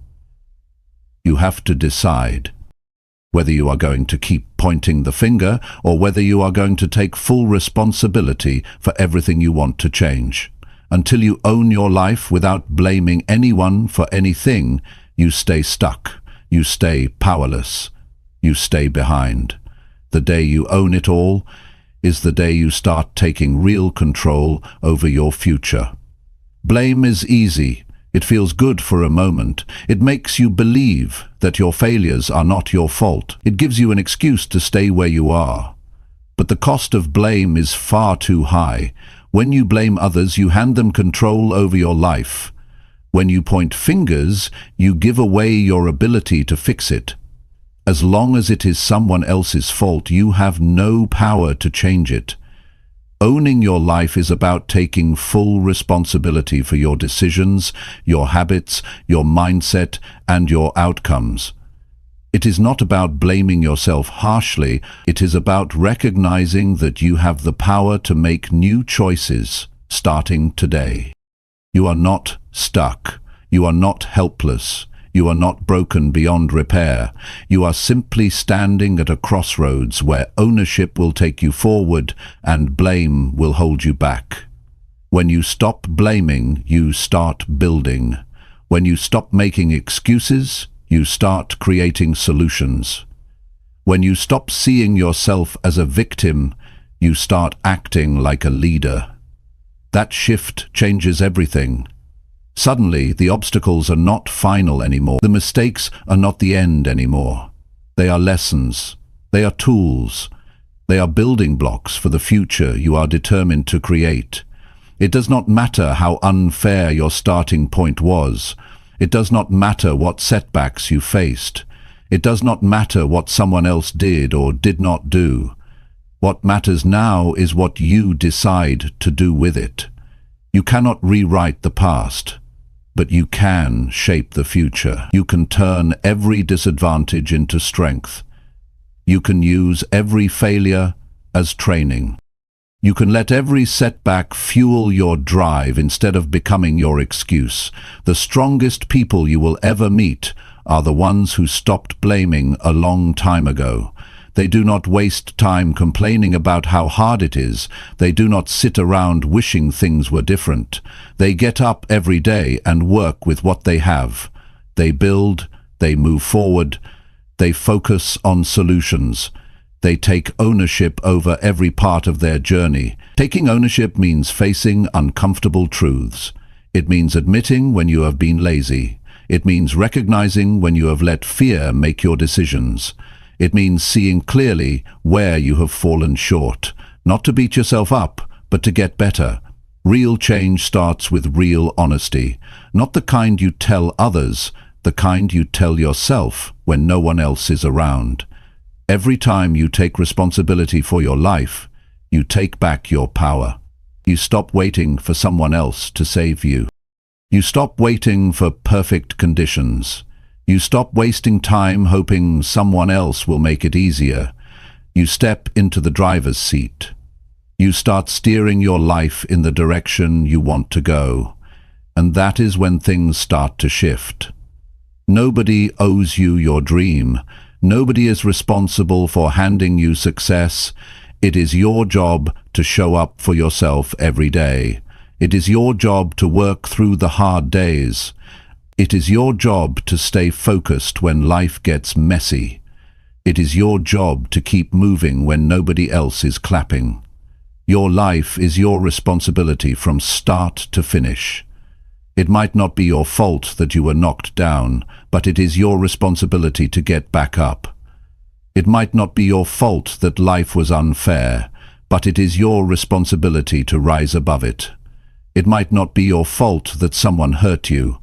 Speaker 1: You have to decide whether you are going to keep pointing the finger or whether you are going to take full responsibility for everything you want to change. Until you own your life without blaming anyone for anything, you stay stuck, you stay powerless, you stay behind. The day you own it all is the day you start taking real control over your future. Blame is easy. It feels good for a moment. It makes you believe that your failures are not your fault. It gives you an excuse to stay where you are. But the cost of blame is far too high. When you blame others, you hand them control over your life. When you point fingers, you give away your ability to fix it. As long as it is someone else's fault, you have no power to change it. Owning your life is about taking full responsibility for your decisions, your habits, your mindset, and your outcomes. It is not about blaming yourself harshly. It is about recognizing that you have the power to make new choices, starting today. You are not stuck. You are not helpless. You are not broken beyond repair. You are simply standing at a crossroads where ownership will take you forward and blame will hold you back. When you stop blaming, you start building. When you stop making excuses, you start creating solutions. When you stop seeing yourself as a victim, you start acting like a leader. That shift changes everything. Suddenly, the obstacles are not final anymore. The mistakes are not the end anymore. They are lessons. They are tools. They are building blocks for the future you are determined to create. It does not matter how unfair your starting point was. It does not matter what setbacks you faced. It does not matter what someone else did or did not do. What matters now is what you decide to do with it. You cannot rewrite the past, but you can shape the future. You can turn every disadvantage into strength. You can use every failure as training. You can let every setback fuel your drive instead of becoming your excuse. The strongest people you will ever meet are the ones who stopped blaming a long time ago. They do not waste time complaining about how hard it is. They do not sit around wishing things were different. They get up every day and work with what they have. They build, they move forward, they focus on solutions. They take ownership over every part of their journey. Taking ownership means facing uncomfortable truths. It means admitting when you have been lazy. It means recognizing when you have let fear make your decisions. It means seeing clearly where you have fallen short, not to beat yourself up, but to get better. Real change starts with real honesty, not the kind you tell others, the kind you tell yourself when no one else is around. Every time you take responsibility for your life, you take back your power. You stop waiting for someone else to save you. You stop waiting for perfect conditions. You stop wasting time hoping someone else will make it easier. You step into the driver's seat. You start steering your life in the direction you want to go. And that is when things start to shift. Nobody owes you your dream. Nobody is responsible for handing you success. It is your job to show up for yourself every day. It is your job to work through the hard days. It is your job to stay focused when life gets messy. It is your job to keep moving when nobody else is clapping. Your life is your responsibility from start to finish. It might not be your fault that you were knocked down, but it is your responsibility to get back up. It might not be your fault that life was unfair, but it is your responsibility to rise above it. It might not be your fault that someone hurt you,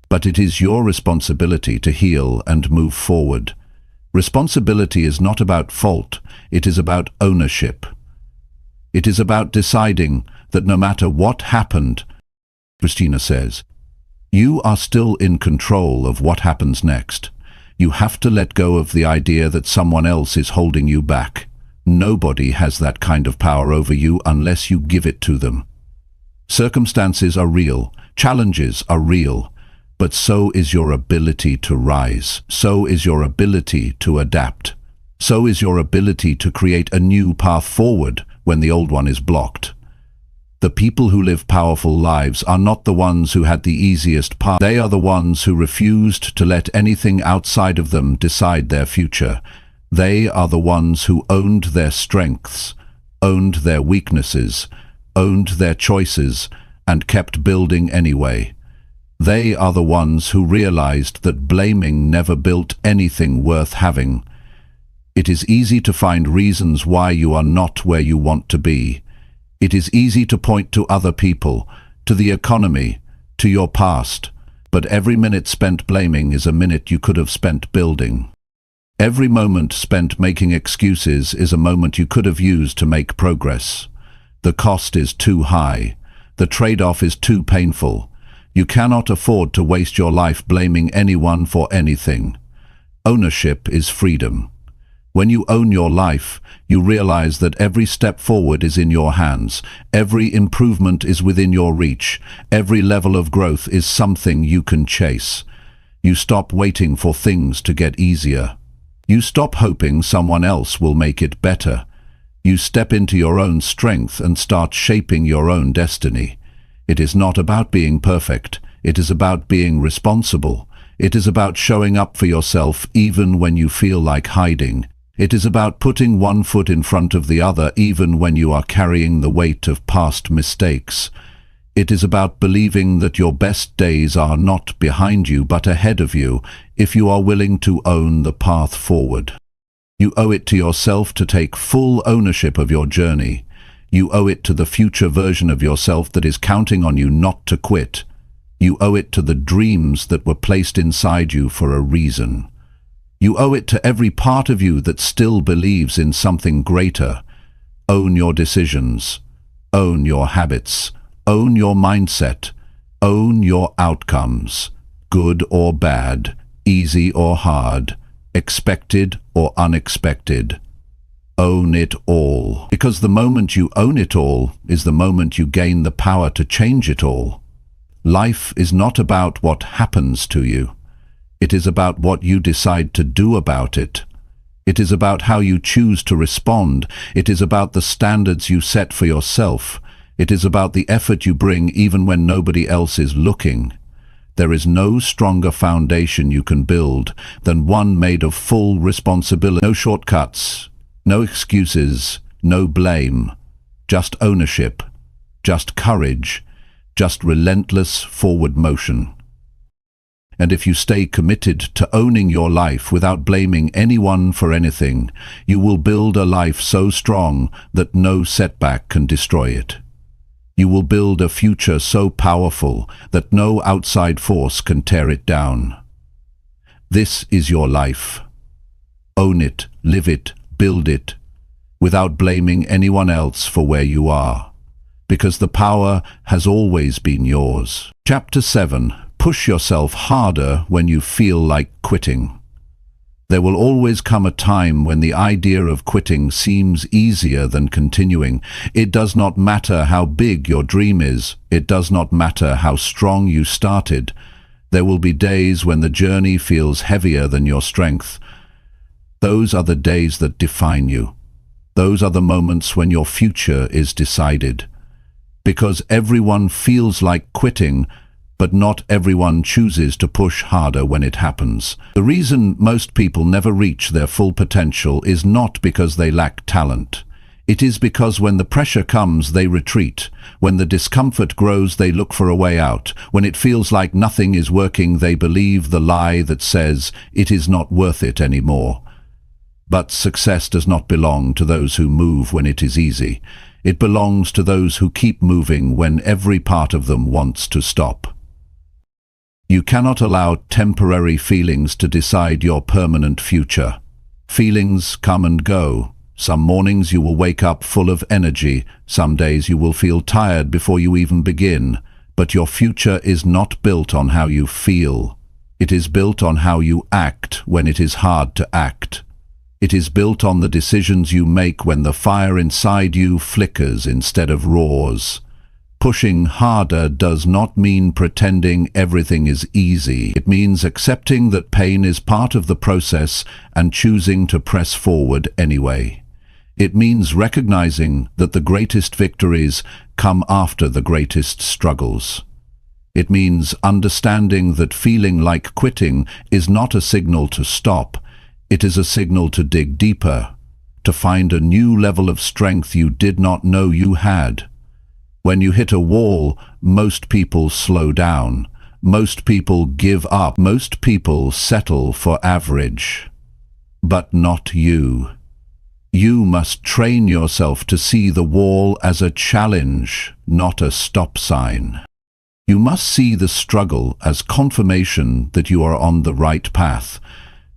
Speaker 1: but it is your responsibility to heal and move forward. Responsibility is not about fault, it is about ownership. It is about deciding that no matter what happened, Christina says, you are still in control of what happens next. You have to let go of the idea that someone else is holding you back. Nobody has that kind of power over you unless you give it to them. Circumstances are real, challenges are real, but so is your ability to rise. So is your ability to adapt. So is your ability to create a new path forward when the old one is blocked. The people who live powerful lives are not the ones who had the easiest path. They are the ones who refused to let anything outside of them decide their future. They are the ones who owned their strengths, owned their weaknesses, owned their choices, and kept building anyway. They are the ones who realized that blaming never built anything worth having. It is easy to find reasons why you are not where you want to be. It is easy to point to other people, to the economy, to your past, but every minute spent blaming is a minute you could have spent building. Every moment spent making excuses is a moment you could have used to make progress. The cost is too high. The trade-off is too painful. You cannot afford to waste your life blaming anyone for anything. Ownership is freedom. When you own your life, you realize that every step forward is in your hands. Every improvement is within your reach. Every level of growth is something you can chase. You stop waiting for things to get easier. You stop hoping someone else will make it better. You step into your own strength and start shaping your own destiny. It is not about being perfect. It is about being responsible. It is about showing up for yourself even when you feel like hiding. It is about putting one foot in front of the other even when you are carrying the weight of past mistakes. It is about believing that your best days are not behind you but ahead of you if you are willing to own the path forward. You owe it to yourself to take full ownership of your journey. You owe it to the future version of yourself that is counting on you not to quit. You owe it to the dreams that were placed inside you for a reason. You owe it to every part of you that still believes in something greater. Own your decisions. Own your habits. Own your mindset. Own your outcomes. Good or bad, easy or hard, expected or unexpected. Own it all. Because the moment you own it all is the moment you gain the power to change it all. Life is not about what happens to you. It is about what you decide to do about it. It is about how you choose to respond. It is about the standards you set for yourself. It is about the effort you bring even when nobody else is looking. There is no stronger foundation you can build than one made of full responsibility. No shortcuts, no excuses, no blame. Just ownership, just courage, just relentless forward motion. And if you stay committed to owning your life without blaming anyone for anything, you will build a life so strong that no setback can destroy it. You will build a future so powerful that no outside force can tear it down. This is your life. Own it, live it, build it, without blaming anyone else for where you are, because the power has always been yours. Chapter 7. Push yourself harder when you feel like quitting. There will always come a time when the idea of quitting seems easier than continuing. It does not matter how big your dream is. It does not matter how strong you started. There will be days when the journey feels heavier than your strength. Those are the days that define you. Those are the moments when your future is decided. Because everyone feels like quitting, but not everyone chooses to push harder when it happens. The reason most people never reach their full potential is not because they lack talent. It is because when the pressure comes, they retreat. When the discomfort grows, they look for a way out. When it feels like nothing is working, they believe the lie that says it is not worth it anymore. But success does not belong to those who move when it is easy. It belongs to those who keep moving when every part of them wants to stop. You cannot allow temporary feelings to decide your permanent future. Feelings come and go. Some mornings you will wake up full of energy, some days you will feel tired before you even begin. But your future is not built on how you feel. It is built on how you act when it is hard to act. It is built on the decisions you make when the fire inside you flickers instead of roars. Pushing harder does not mean pretending everything is easy. It means accepting that pain is part of the process and choosing to press forward anyway. It means recognizing that the greatest victories come after the greatest struggles. It means understanding that feeling like quitting is not a signal to stop. It is a signal to dig deeper, to find a new level of strength you did not know you had. When you hit a wall, most people slow down. Most people give up. Most people settle for average. But not you. You must train yourself to see the wall as a challenge, not a stop sign. You must see the struggle as confirmation that you are on the right path,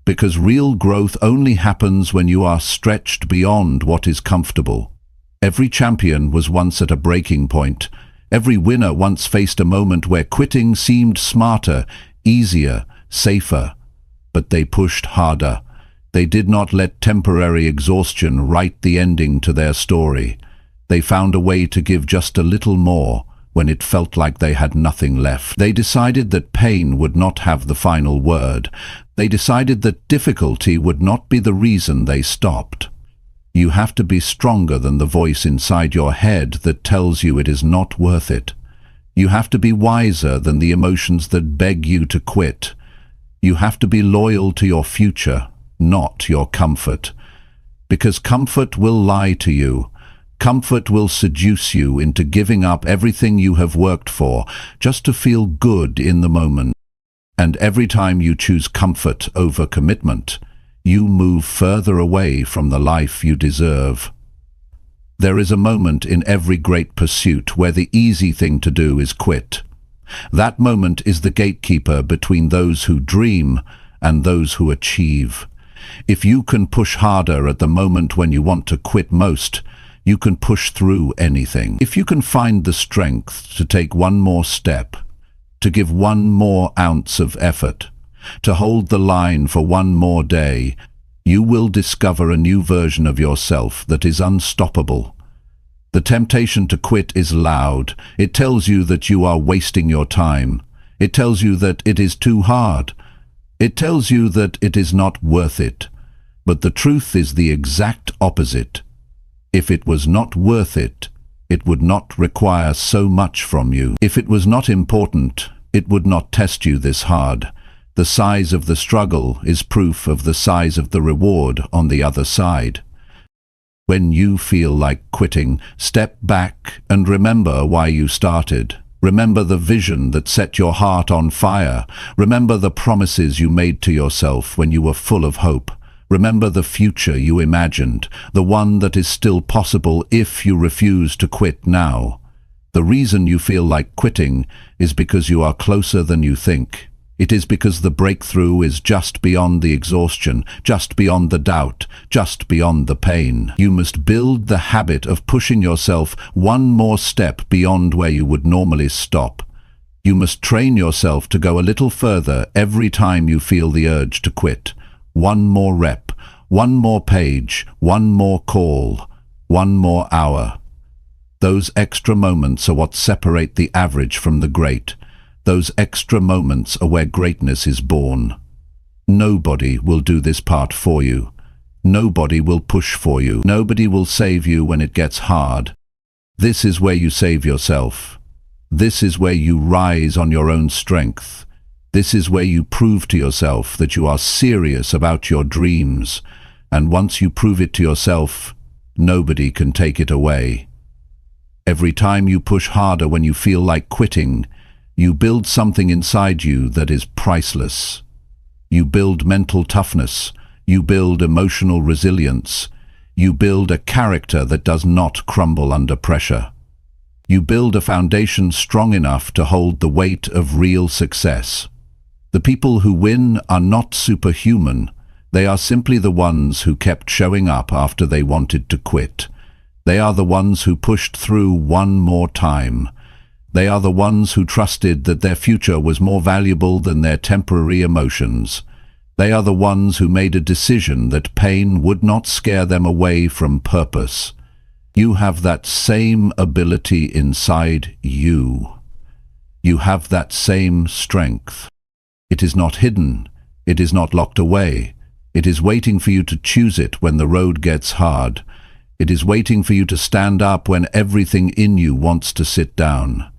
Speaker 1: because real growth only happens when you are stretched beyond what is comfortable. Every champion was once at a breaking point. Every winner once faced a moment where quitting seemed smarter, easier, safer. But they pushed harder. They did not let temporary exhaustion write the ending to their story. They found a way to give just a little more when it felt like they had nothing left. They decided that pain would not have the final word. They decided that difficulty would not be the reason they stopped. You have to be stronger than the voice inside your head that tells you it is not worth it. You have to be wiser than the emotions that beg you to quit. You have to be loyal to your future, not your comfort. Because comfort will lie to you. Comfort will seduce you into giving up everything you have worked for just to feel good in the moment. And every time you choose comfort over commitment, you move further away from the life you deserve. There is a moment in every great pursuit where the easy thing to do is quit. That moment is the gatekeeper between those who dream and those who achieve. If you can push harder at the moment when you want to quit most, you can push through anything. If you can find the strength to take one more step, to give one more ounce of effort, to hold the line for one more day, you will discover a new version of yourself that is unstoppable. The temptation to quit is loud. It tells you that you are wasting your time. It tells you that it is too hard. It tells you that it is not worth it. But the truth is the exact opposite. If it was not worth it, it would not require so much from you. If it was not important, it would not test you this hard. The size of the struggle is proof of the size of the reward on the other side. When you feel like quitting, step back and remember why you started. Remember the vision that set your heart on fire. Remember the promises you made to yourself when you were full of hope. Remember the future you imagined, the one that is still possible if you refuse to quit now. The reason you feel like quitting is because you are closer than you think. It is because the breakthrough is just beyond the exhaustion, just beyond the doubt, just beyond the pain. You must build the habit of pushing yourself one more step beyond where you would normally stop. You must train yourself to go a little further every time you feel the urge to quit. One more rep, one more page, one more call, one more hour. Those extra moments are what separate the average from the great. Those extra moments are where greatness is born. Nobody will do this part for you. Nobody will push for you. Nobody will save you when it gets hard. This is where you save yourself. This is where you rise on your own strength. This is where you prove to yourself that you are serious about your dreams. And once you prove it to yourself, nobody can take it away. Every time you push harder when you feel like quitting, you build something inside you that is priceless. You build mental toughness. You build emotional resilience. You build a character that does not crumble under pressure. You build a foundation strong enough to hold the weight of real success. The people who win are not superhuman. They are simply the ones who kept showing up after they wanted to quit. They are the ones who pushed through one more time. They are the ones who trusted that their future was more valuable than their temporary emotions. They are the ones who made a decision that pain would not scare them away from purpose. You have that same ability inside you. You have that same strength. It is not hidden. It is not locked away. It is waiting for you to choose it when the road gets hard. It is waiting for you to stand up when everything in you wants to sit down.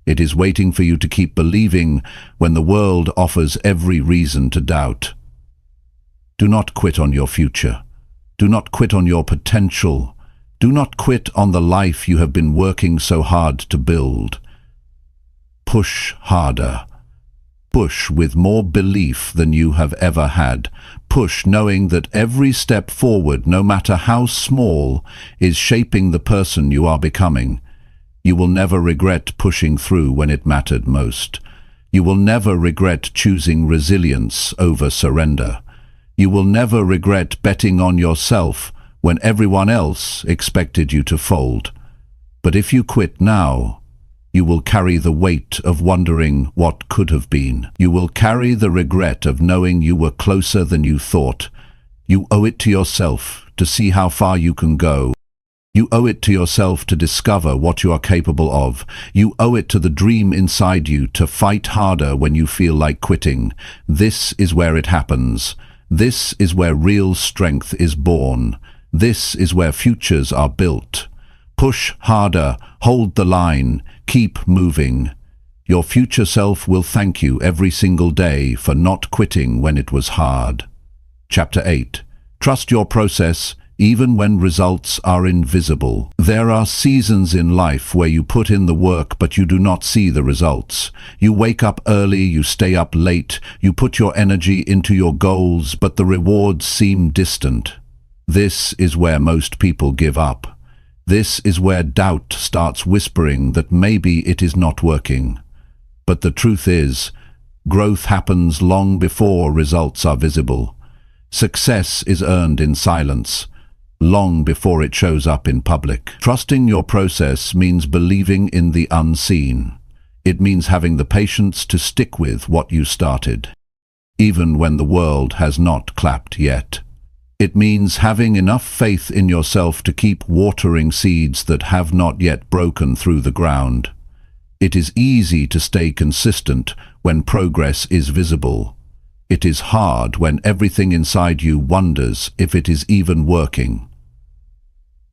Speaker 1: It is waiting for you to keep believing when the world offers every reason to doubt. Do not quit on your future. Do not quit on your potential. Do not quit on the life you have been working so hard to build. Push harder. Push with more belief than you have ever had. Push knowing that every step forward, no matter how small, is shaping the person you are becoming. You will never regret pushing through when it mattered most. You will never regret choosing resilience over surrender. You will never regret betting on yourself when everyone else expected you to fold. But if you quit now, you will carry the weight of wondering what could have been. You will carry the regret of knowing you were closer than you thought. You owe it to yourself to see how far you can go. You owe it to yourself to discover what you are capable of. You owe it to the dream inside you to fight harder when you feel like quitting. This is where it happens. This is where real strength is born. This is where futures are built. Push harder, hold the line, keep moving. Your future self will thank you every single day for not quitting when it was hard. Chapter 8. Trust your process, even when results are invisible. There are seasons in life where you put in the work but you do not see the results. You wake up early, you stay up late, you put your energy into your goals, but the rewards seem distant. This is where most people give up. This is where doubt starts whispering that maybe it is not working. But the truth is, growth happens long before results are visible. Success is earned in silence, long before it shows up in public. Trusting your process means believing in the unseen. It means having the patience to stick with what you started, even when the world has not clapped yet. It means having enough faith in yourself to keep watering seeds that have not yet broken through the ground. It is easy to stay consistent when progress is visible. It is hard when everything inside you wonders if it is even working.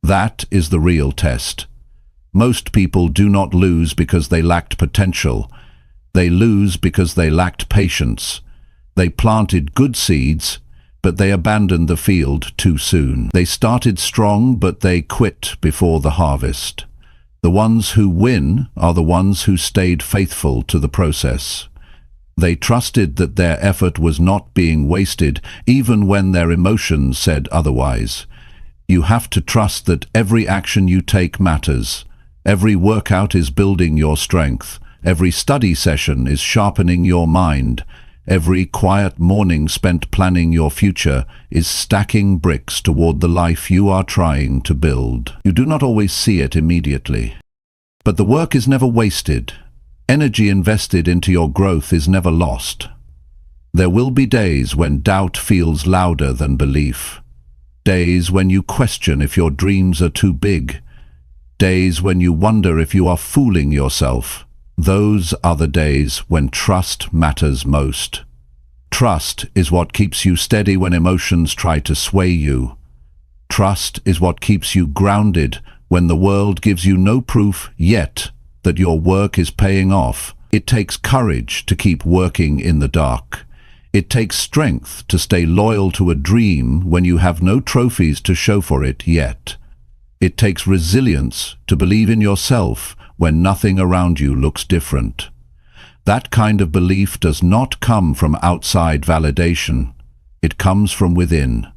Speaker 1: That is the real test. Most people do not lose because they lacked potential. They lose because they lacked patience. They planted good seeds, but they abandoned the field too soon. They started strong, but they quit before the harvest. The ones who win are the ones who stayed faithful to the process. They trusted that their effort was not being wasted, even when their emotions said otherwise. You have to trust that every action you take matters. Every workout is building your strength. Every study session is sharpening your mind. Every quiet morning spent planning your future is stacking bricks toward the life you are trying to build. You do not always see it immediately. But the work is never wasted. Energy invested into your growth is never lost. There will be days when doubt feels louder than belief. Days when you question if your dreams are too big. Days when you wonder if you are fooling yourself. Those are the days when trust matters most. Trust is what keeps you steady when emotions try to sway you. Trust is what keeps you grounded when the world gives you no proof yet that your work is paying off. It takes courage to keep working in the dark. It takes strength to stay loyal to a dream when you have no trophies to show for it yet. It takes resilience to believe in yourself when nothing around you looks different. That kind of belief does not come from outside validation. It comes from within.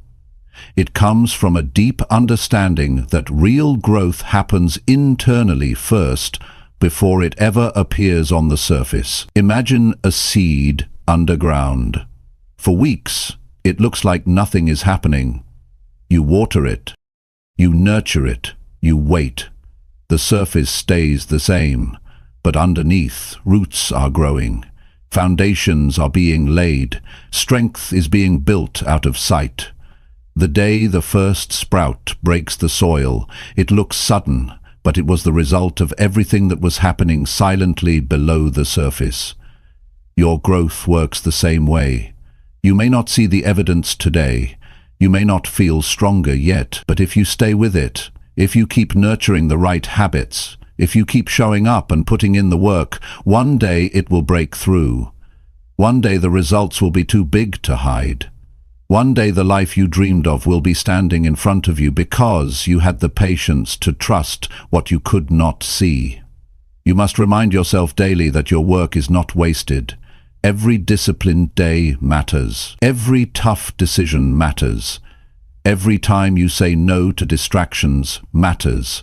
Speaker 1: It comes from a deep understanding that real growth happens internally first before it ever appears on the surface. Imagine a seed underground. For weeks, It looks like nothing is happening. You water it. You nurture it. You wait. The surface stays the same, but underneath, roots are growing. Foundations are being laid. Strength is being built out of sight. The day the first sprout breaks the soil, it looks sudden, but it was the result of everything that was happening silently below the surface. Your growth works the same way. You may not see the evidence today. You may not feel stronger yet, but if you stay with it, if you keep nurturing the right habits, if you keep showing up and putting in the work, one day it will break through. One day the results will be too big to hide. One day the life you dreamed of will be standing in front of you because you had the patience to trust what you could not see. You must remind yourself daily that your work is not wasted. Every disciplined day matters. Every tough decision matters. Every time you say no to distractions matters.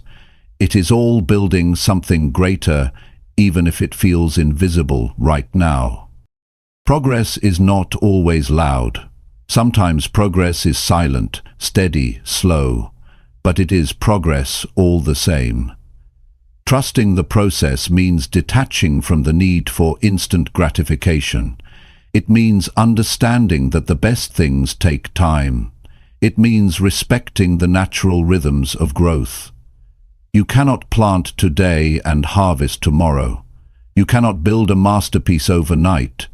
Speaker 1: It is all building something greater, even if it feels invisible right now. Progress is not always loud. Sometimes progress is silent, steady, slow, but it is progress all the same. Trusting the process means detaching from the need for instant gratification. It means understanding that the best things take time. It means respecting the natural rhythms of growth. You cannot plant today and harvest tomorrow. You cannot build a masterpiece overnight.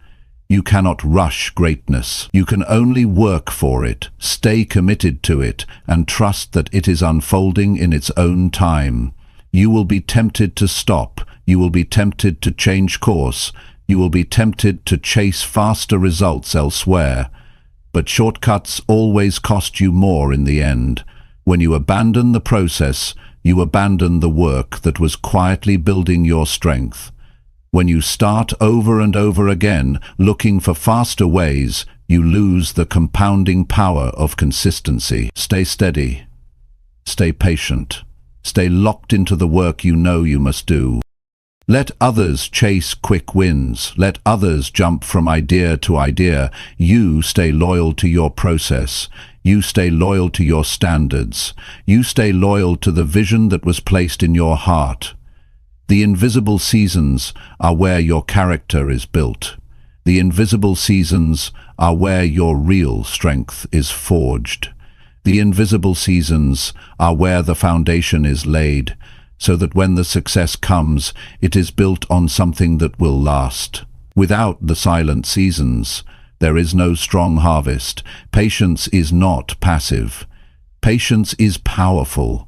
Speaker 1: You cannot rush greatness. You can only work for it, stay committed to it, and trust that it is unfolding in its own time. You will be tempted to stop. You will be tempted to change course. You will be tempted to chase faster results elsewhere. But shortcuts always cost you more in the end. When you abandon the process, you abandon the work that was quietly building your strength. When you start over and over again, looking for faster ways, you lose the compounding power of consistency. Stay steady. Stay patient. Stay locked into the work you know you must do. Let others chase quick wins. Let others jump from idea to idea. You stay loyal to your process. You stay loyal to your standards. You stay loyal to the vision that was placed in your heart. The invisible seasons are where your character is built. The invisible seasons are where your real strength is forged. The invisible seasons are where the foundation is laid, so that when the success comes, it is built on something that will last. Without the silent seasons, there is no strong harvest. Patience is not passive. Patience is powerful.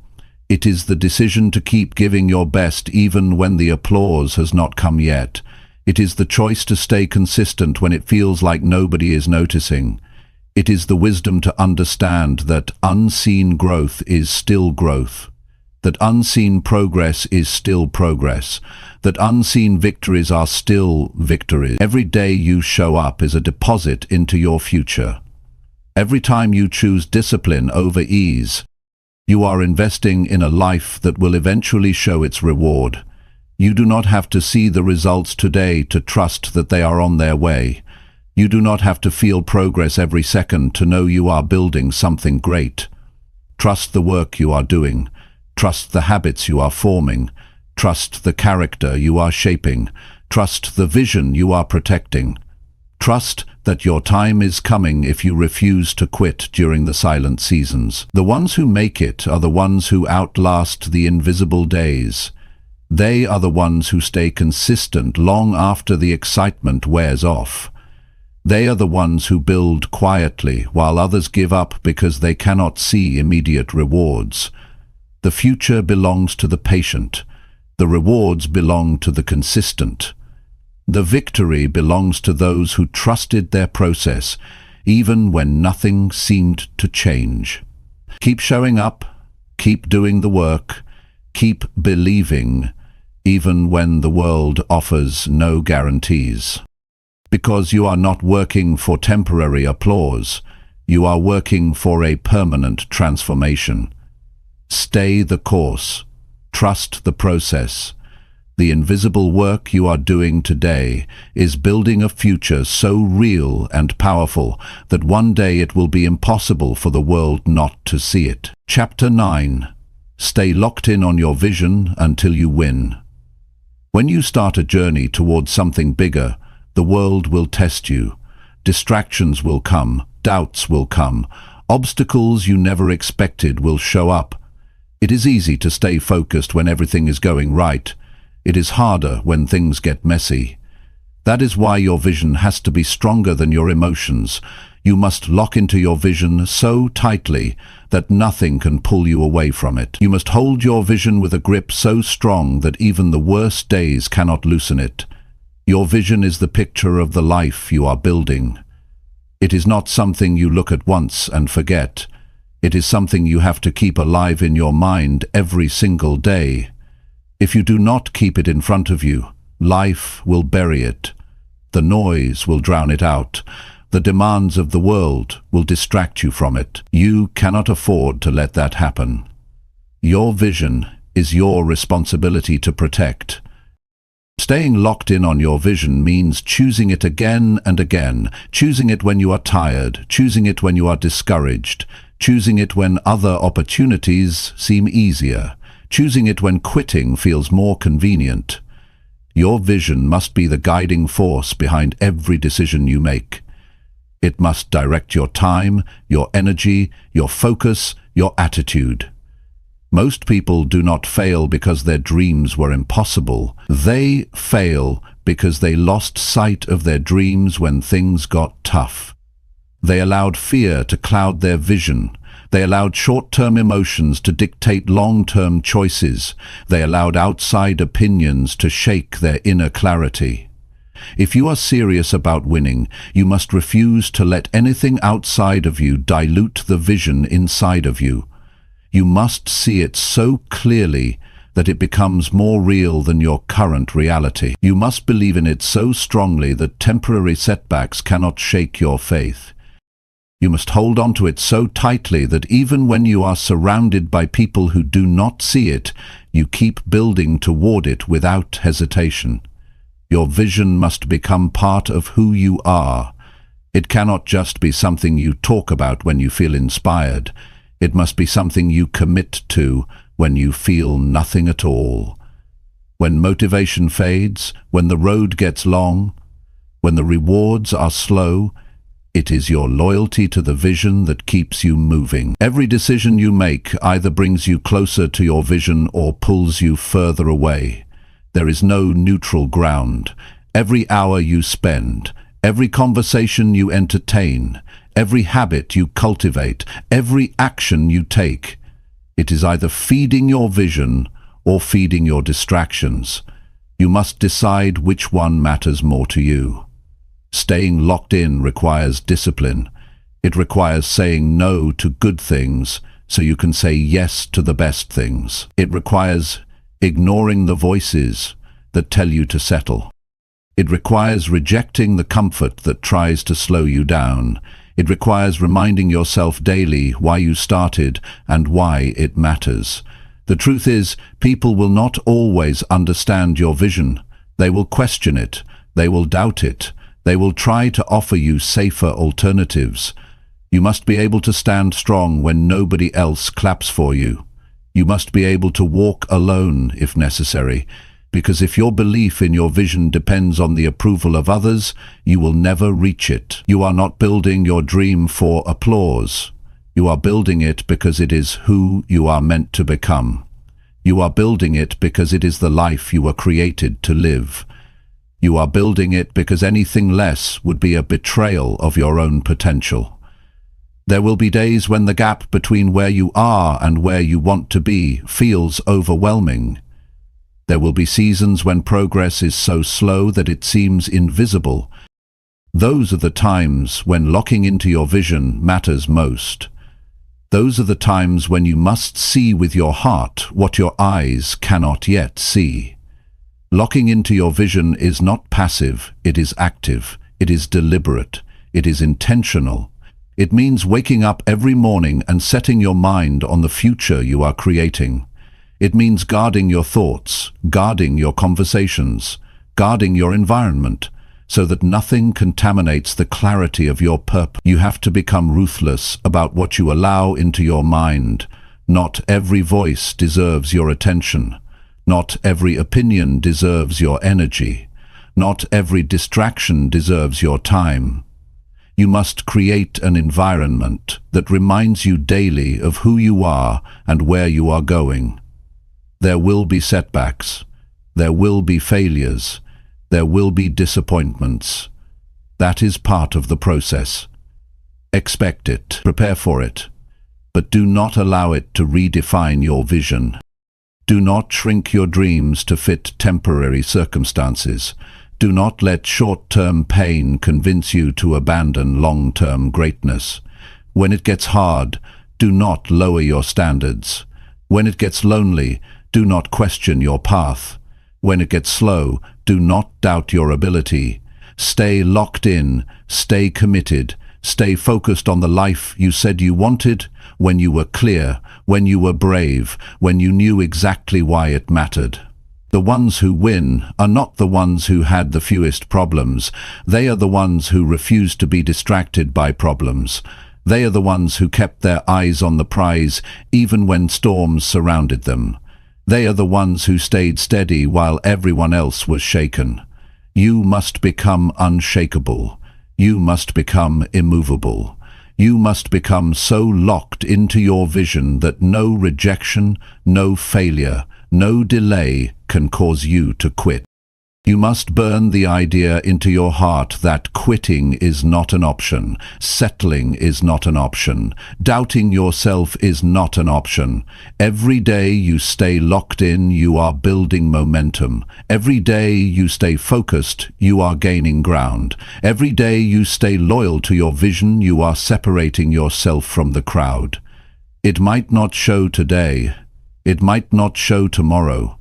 Speaker 1: It is the decision to keep giving your best even when the applause has not come yet. It is the choice to stay consistent when it feels like nobody is noticing. It is the wisdom to understand that unseen growth is still growth, that unseen progress is still progress, that unseen victories are still victories. Every day you show up is a deposit into your future. Every time you choose discipline over ease, you are investing in a life that will eventually show its reward. You do not have to see the results today to trust that they are on their way. You do not have to feel progress every second to know you are building something great. Trust the work you are doing. Trust the habits you are forming. Trust the character you are shaping. Trust the vision you are protecting. Trust that your time is coming if you refuse to quit during the silent seasons. The ones who make it are the ones who outlast the invisible days. They are the ones who stay consistent long after the excitement wears off. They are the ones who build quietly while others give up because they cannot see immediate rewards. The future belongs to the patient. The rewards belong to the consistent. The victory belongs to those who trusted their process, even when nothing seemed to change. Keep showing up, keep doing the work, keep believing, even when the world offers no guarantees. Because you are not working for temporary applause, you are working for a permanent transformation. Stay the course. Trust the process. The invisible work you are doing today is building a future so real and powerful that one day it will be impossible for the world not to see it. Chapter 9. Stay locked in on your vision until you win. When you start a journey towards something bigger, the world will test you. Distractions will come, doubts will come, obstacles you never expected will show up. It is easy to stay focused when everything is going right. It is harder when things get messy. That is why your vision has to be stronger than your emotions. You must lock into your vision so tightly that nothing can pull you away from it. You must hold your vision with a grip so strong that even the worst days cannot loosen it. Your vision is the picture of the life you are building. It is not something you look at once and forget. It is something you have to keep alive in your mind every single day. If you do not keep it in front of you, life will bury it. The noise will drown it out. The demands of the world will distract you from it. You cannot afford to let that happen. Your vision is your responsibility to protect. Staying locked in on your vision means choosing it again and again, choosing it when you are tired, choosing it when you are discouraged, choosing it when other opportunities seem easier, choosing it when quitting feels more convenient. Your vision must be the guiding force behind every decision you make. It must direct your time, your energy, your focus, your attitude. Most people do not fail because their dreams were impossible. They fail because they lost sight of their dreams when things got tough. They allowed fear to cloud their vision. They allowed short-term emotions to dictate long-term choices. They allowed outside opinions to shake their inner clarity. If you are serious about winning, you must refuse to let anything outside of you dilute the vision inside of you. You must see it so clearly that it becomes more real than your current reality. You must believe in it so strongly that temporary setbacks cannot shake your faith. You must hold on to it so tightly that even when you are surrounded by people who do not see it, you keep building toward it without hesitation. Your vision must become part of who you are. It cannot just be something you talk about when you feel inspired. It must be something you commit to when you feel nothing at all. When motivation fades, when the road gets long, when the rewards are slow, it is your loyalty to the vision that keeps you moving. Every decision you make either brings you closer to your vision or pulls you further away. There is no neutral ground. Every hour you spend, every conversation you entertain, every habit you cultivate, every action you take, it is either feeding your vision or feeding your distractions. You must decide which one matters more to you. Staying locked in requires discipline. It requires saying no to good things so you can say yes to the best things. It requires ignoring the voices that tell you to settle. It requires rejecting the comfort that tries to slow you down. It requires reminding yourself daily why you started and why it matters. The truth is, people will not always understand your vision. They will question it. They will doubt it. They will try to offer you safer alternatives. You must be able to stand strong when nobody else claps for you. You must be able to walk alone if necessary, because if your belief in your vision depends on the approval of others, you will never reach it. You are not building your dream for applause. You are building it because it is who you are meant to become. You are building it because it is the life you were created to live. You are building it because anything less would be a betrayal of your own potential. There will be days when the gap between where you are and where you want to be feels overwhelming. There will be seasons when progress is so slow that it seems invisible. Those are the times when locking into your vision matters most. Those are the times when you must see with your heart what your eyes cannot yet see. Locking into your vision is not passive, it is active, it is deliberate, it is intentional. It means waking up every morning and setting your mind on the future you are creating. It means guarding your thoughts, guarding your conversations, guarding your environment, so that nothing contaminates the clarity of your purpose. You have to become ruthless about what you allow into your mind. Not every voice deserves your attention. Not every opinion deserves your energy. Not every distraction deserves your time. You must create an environment that reminds you daily of who you are and where you are going. There will be setbacks. There will be failures. There will be disappointments. That is part of the process. Expect it. Prepare for it. But do not allow it to redefine your vision. Do not shrink your dreams to fit temporary circumstances. Do not let short-term pain convince you to abandon long-term greatness. When it gets hard, do not lower your standards. When it gets lonely, do not question your path. When it gets slow, do not doubt your ability. Stay locked in, stay committed, stay focused on the life you said you wanted, when you were clear, when you were brave, when you knew exactly why it mattered. The ones who win are not the ones who had the fewest problems. They are the ones who refused to be distracted by problems. They are the ones who kept their eyes on the prize even when storms surrounded them. They are the ones who stayed steady while everyone else was shaken. You must become unshakable. You must become immovable. You must become so locked into your vision that no rejection, no failure, no delay can cause you to quit. You must burn the idea into your heart that quitting is not an option, settling is not an option, doubting yourself is not an option. Every day you stay locked in, you are building momentum. Every day you stay focused, you are gaining ground. Every day you stay loyal to your vision, you are separating yourself from the crowd. It might not show today, it might not show tomorrow,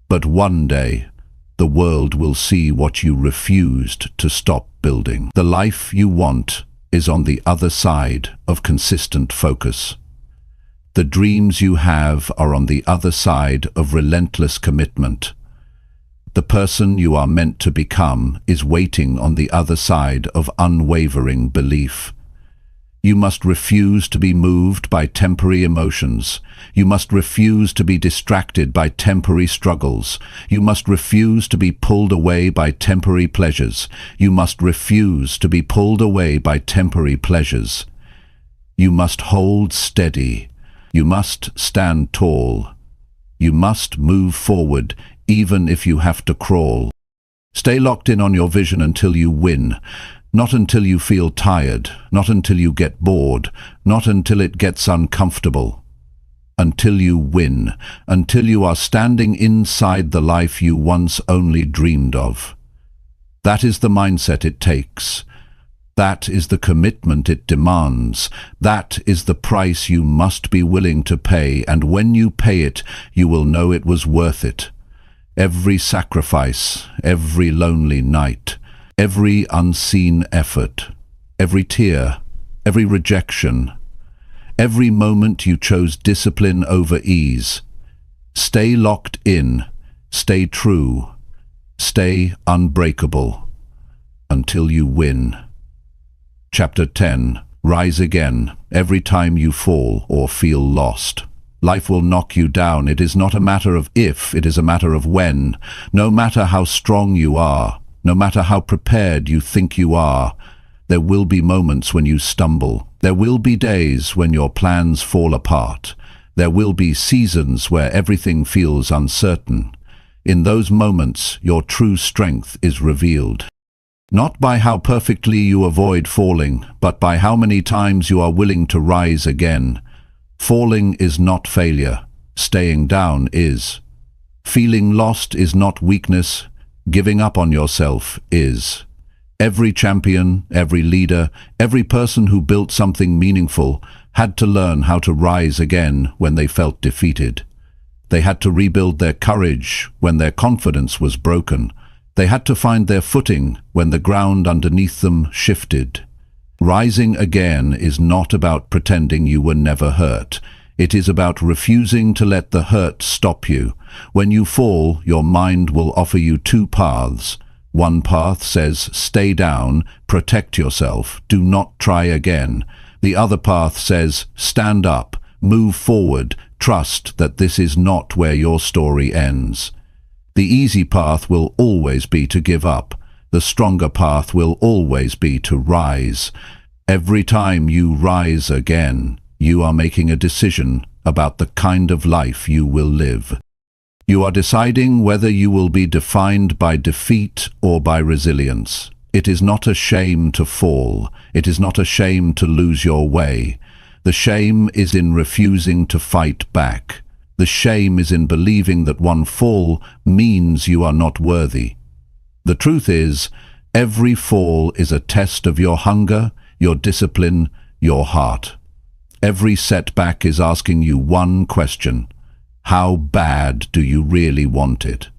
Speaker 1: but one day, the world will see what you refused to stop building. The life you want is on the other side of consistent focus. The dreams you have are on the other side of relentless commitment. The person you are meant to become is waiting on the other side of unwavering belief. You must refuse to be moved by temporary emotions. You must refuse to be distracted by temporary struggles. You must refuse to be pulled away by temporary pleasures. You must refuse to be pulled away by temporary pleasures. You must hold steady. You must stand tall. You must move forward, even if you have to crawl. Stay locked in on your vision until you win. Not until you feel tired, not until you get bored, not until it gets uncomfortable. Until you win, until you are standing inside the life you once only dreamed of. That is the mindset it takes. That is the commitment it demands. That is the price you must be willing to pay, and when you pay it, you will know it was worth it. Every sacrifice, every lonely night, every unseen effort, every tear, every rejection, every moment you chose discipline over ease. Stay locked in, stay true, stay unbreakable, until you win. Chapter 10. Rise again, every time you fall or feel lost. Life will knock you down. It is not a matter of if, it is a matter of when. No matter how strong you are, no matter how prepared you think you are, there will be moments when you stumble. There will be days when your plans fall apart. There will be seasons where everything feels uncertain. In those moments, your true strength is revealed. Not by how perfectly you avoid falling, but by how many times you are willing to rise again. Falling is not failure. Staying down is. Feeling lost is not weakness. Giving up on yourself is. Every champion, every leader, every person who built something meaningful had to learn how to rise again when they felt defeated. They had to rebuild their courage when their confidence was broken. They had to find their footing when the ground underneath them shifted. Rising again is not about pretending you were never hurt. It is about refusing to let the hurt stop you. When you fall, your mind will offer you two paths. One path says, stay down, protect yourself, do not try again. The other path says, stand up, move forward, trust that this is not where your story ends. The easy path will always be to give up. The stronger path will always be to rise. Every time you rise again, you are making a decision about the kind of life you will live. You are deciding whether you will be defined by defeat or by resilience. It is not a shame to fall. It is not a shame to lose your way. The shame is in refusing to fight back. The shame is in believing that one fall means you are not worthy. The truth is, every fall is a test of your hunger, your discipline, your heart. Every setback is asking you one question: how bad do you really want it?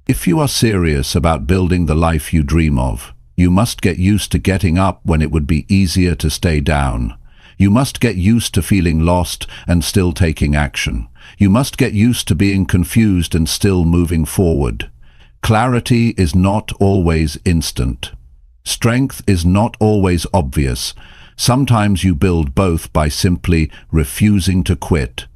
Speaker 1: If you are serious about building the life you dream of, you must get used to getting up when it would be easier to stay down. You must get used to feeling lost and still taking action. You must get used to being confused and still moving forward. Clarity is not always instant. Strength is not always obvious. Sometimes you build both by simply refusing to quit.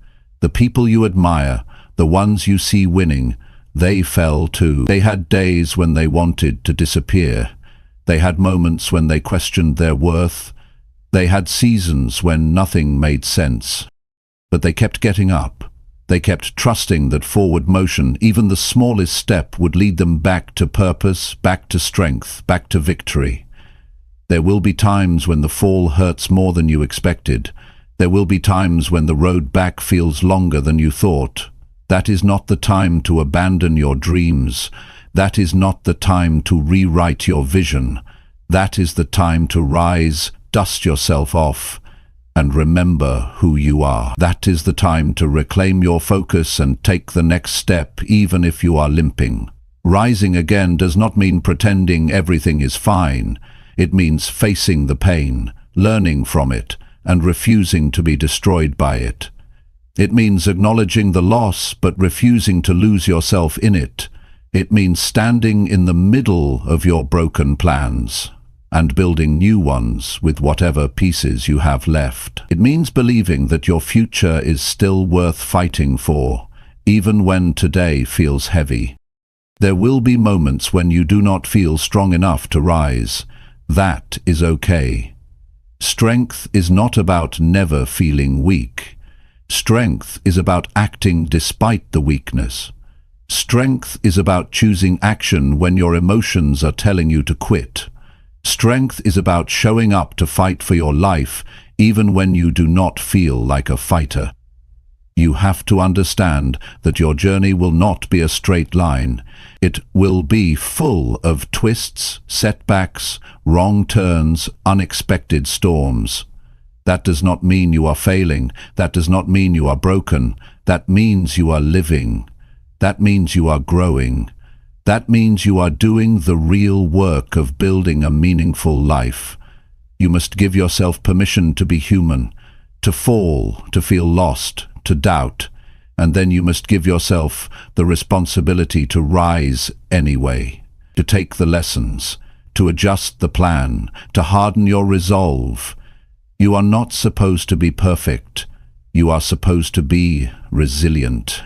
Speaker 1: The people you admire, the ones you see winning, they fell too. They had days when they wanted to disappear. They had moments when they questioned their worth. They had seasons when nothing made sense. But they kept getting up. They kept trusting that forward motion, even the smallest step, would lead them back to purpose, back to strength, back to victory. There will be times when the fall hurts more than you expected. There will be times when the road back feels longer than you thought. That is not the time to abandon your dreams. That is not the time to rewrite your vision. That is the time to rise, dust yourself off, and remember who you are. That is the time to reclaim your focus and take the next step, even if you are limping. Rising again does not mean pretending everything is fine. It means facing the pain, learning from it, and refusing to be destroyed by it. It means acknowledging the loss, but refusing to lose yourself in it. It means standing in the middle of your broken plans and building new ones with whatever pieces you have left. It means believing that your future is still worth fighting for, even when today feels heavy. There will be moments when you do not feel strong enough to rise. That is okay. Strength is not about never feeling weak. Strength is about acting despite the weakness. Strength is about choosing action when your emotions are telling you to quit. Strength is about showing up to fight for your life, even when you do not feel like a fighter. You have to understand that your journey will not be a straight line. It will be full of twists, setbacks, wrong turns, unexpected storms. That does not mean you are failing. That does not mean you are broken. That means you are living. That means you are growing. That means you are doing the real work of building a meaningful life. You must give yourself permission to be human, to fall, to feel lost, to doubt, and then you must give yourself the responsibility to rise anyway, to take the lessons, to adjust the plan, to harden your resolve. You are not supposed to be perfect. You are supposed to be resilient.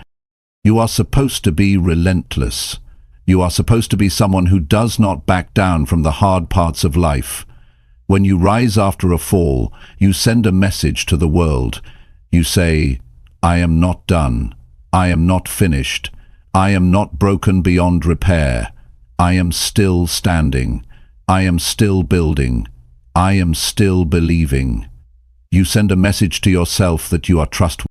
Speaker 1: You are supposed to be relentless. You are supposed to be someone who does not back down from the hard parts of life. When you rise after a fall, you send a message to the world. You say, I am not done. I am not finished. I am not broken beyond repair. I am still standing. I am still building. I am still believing. You send a message to yourself that you are trustworthy.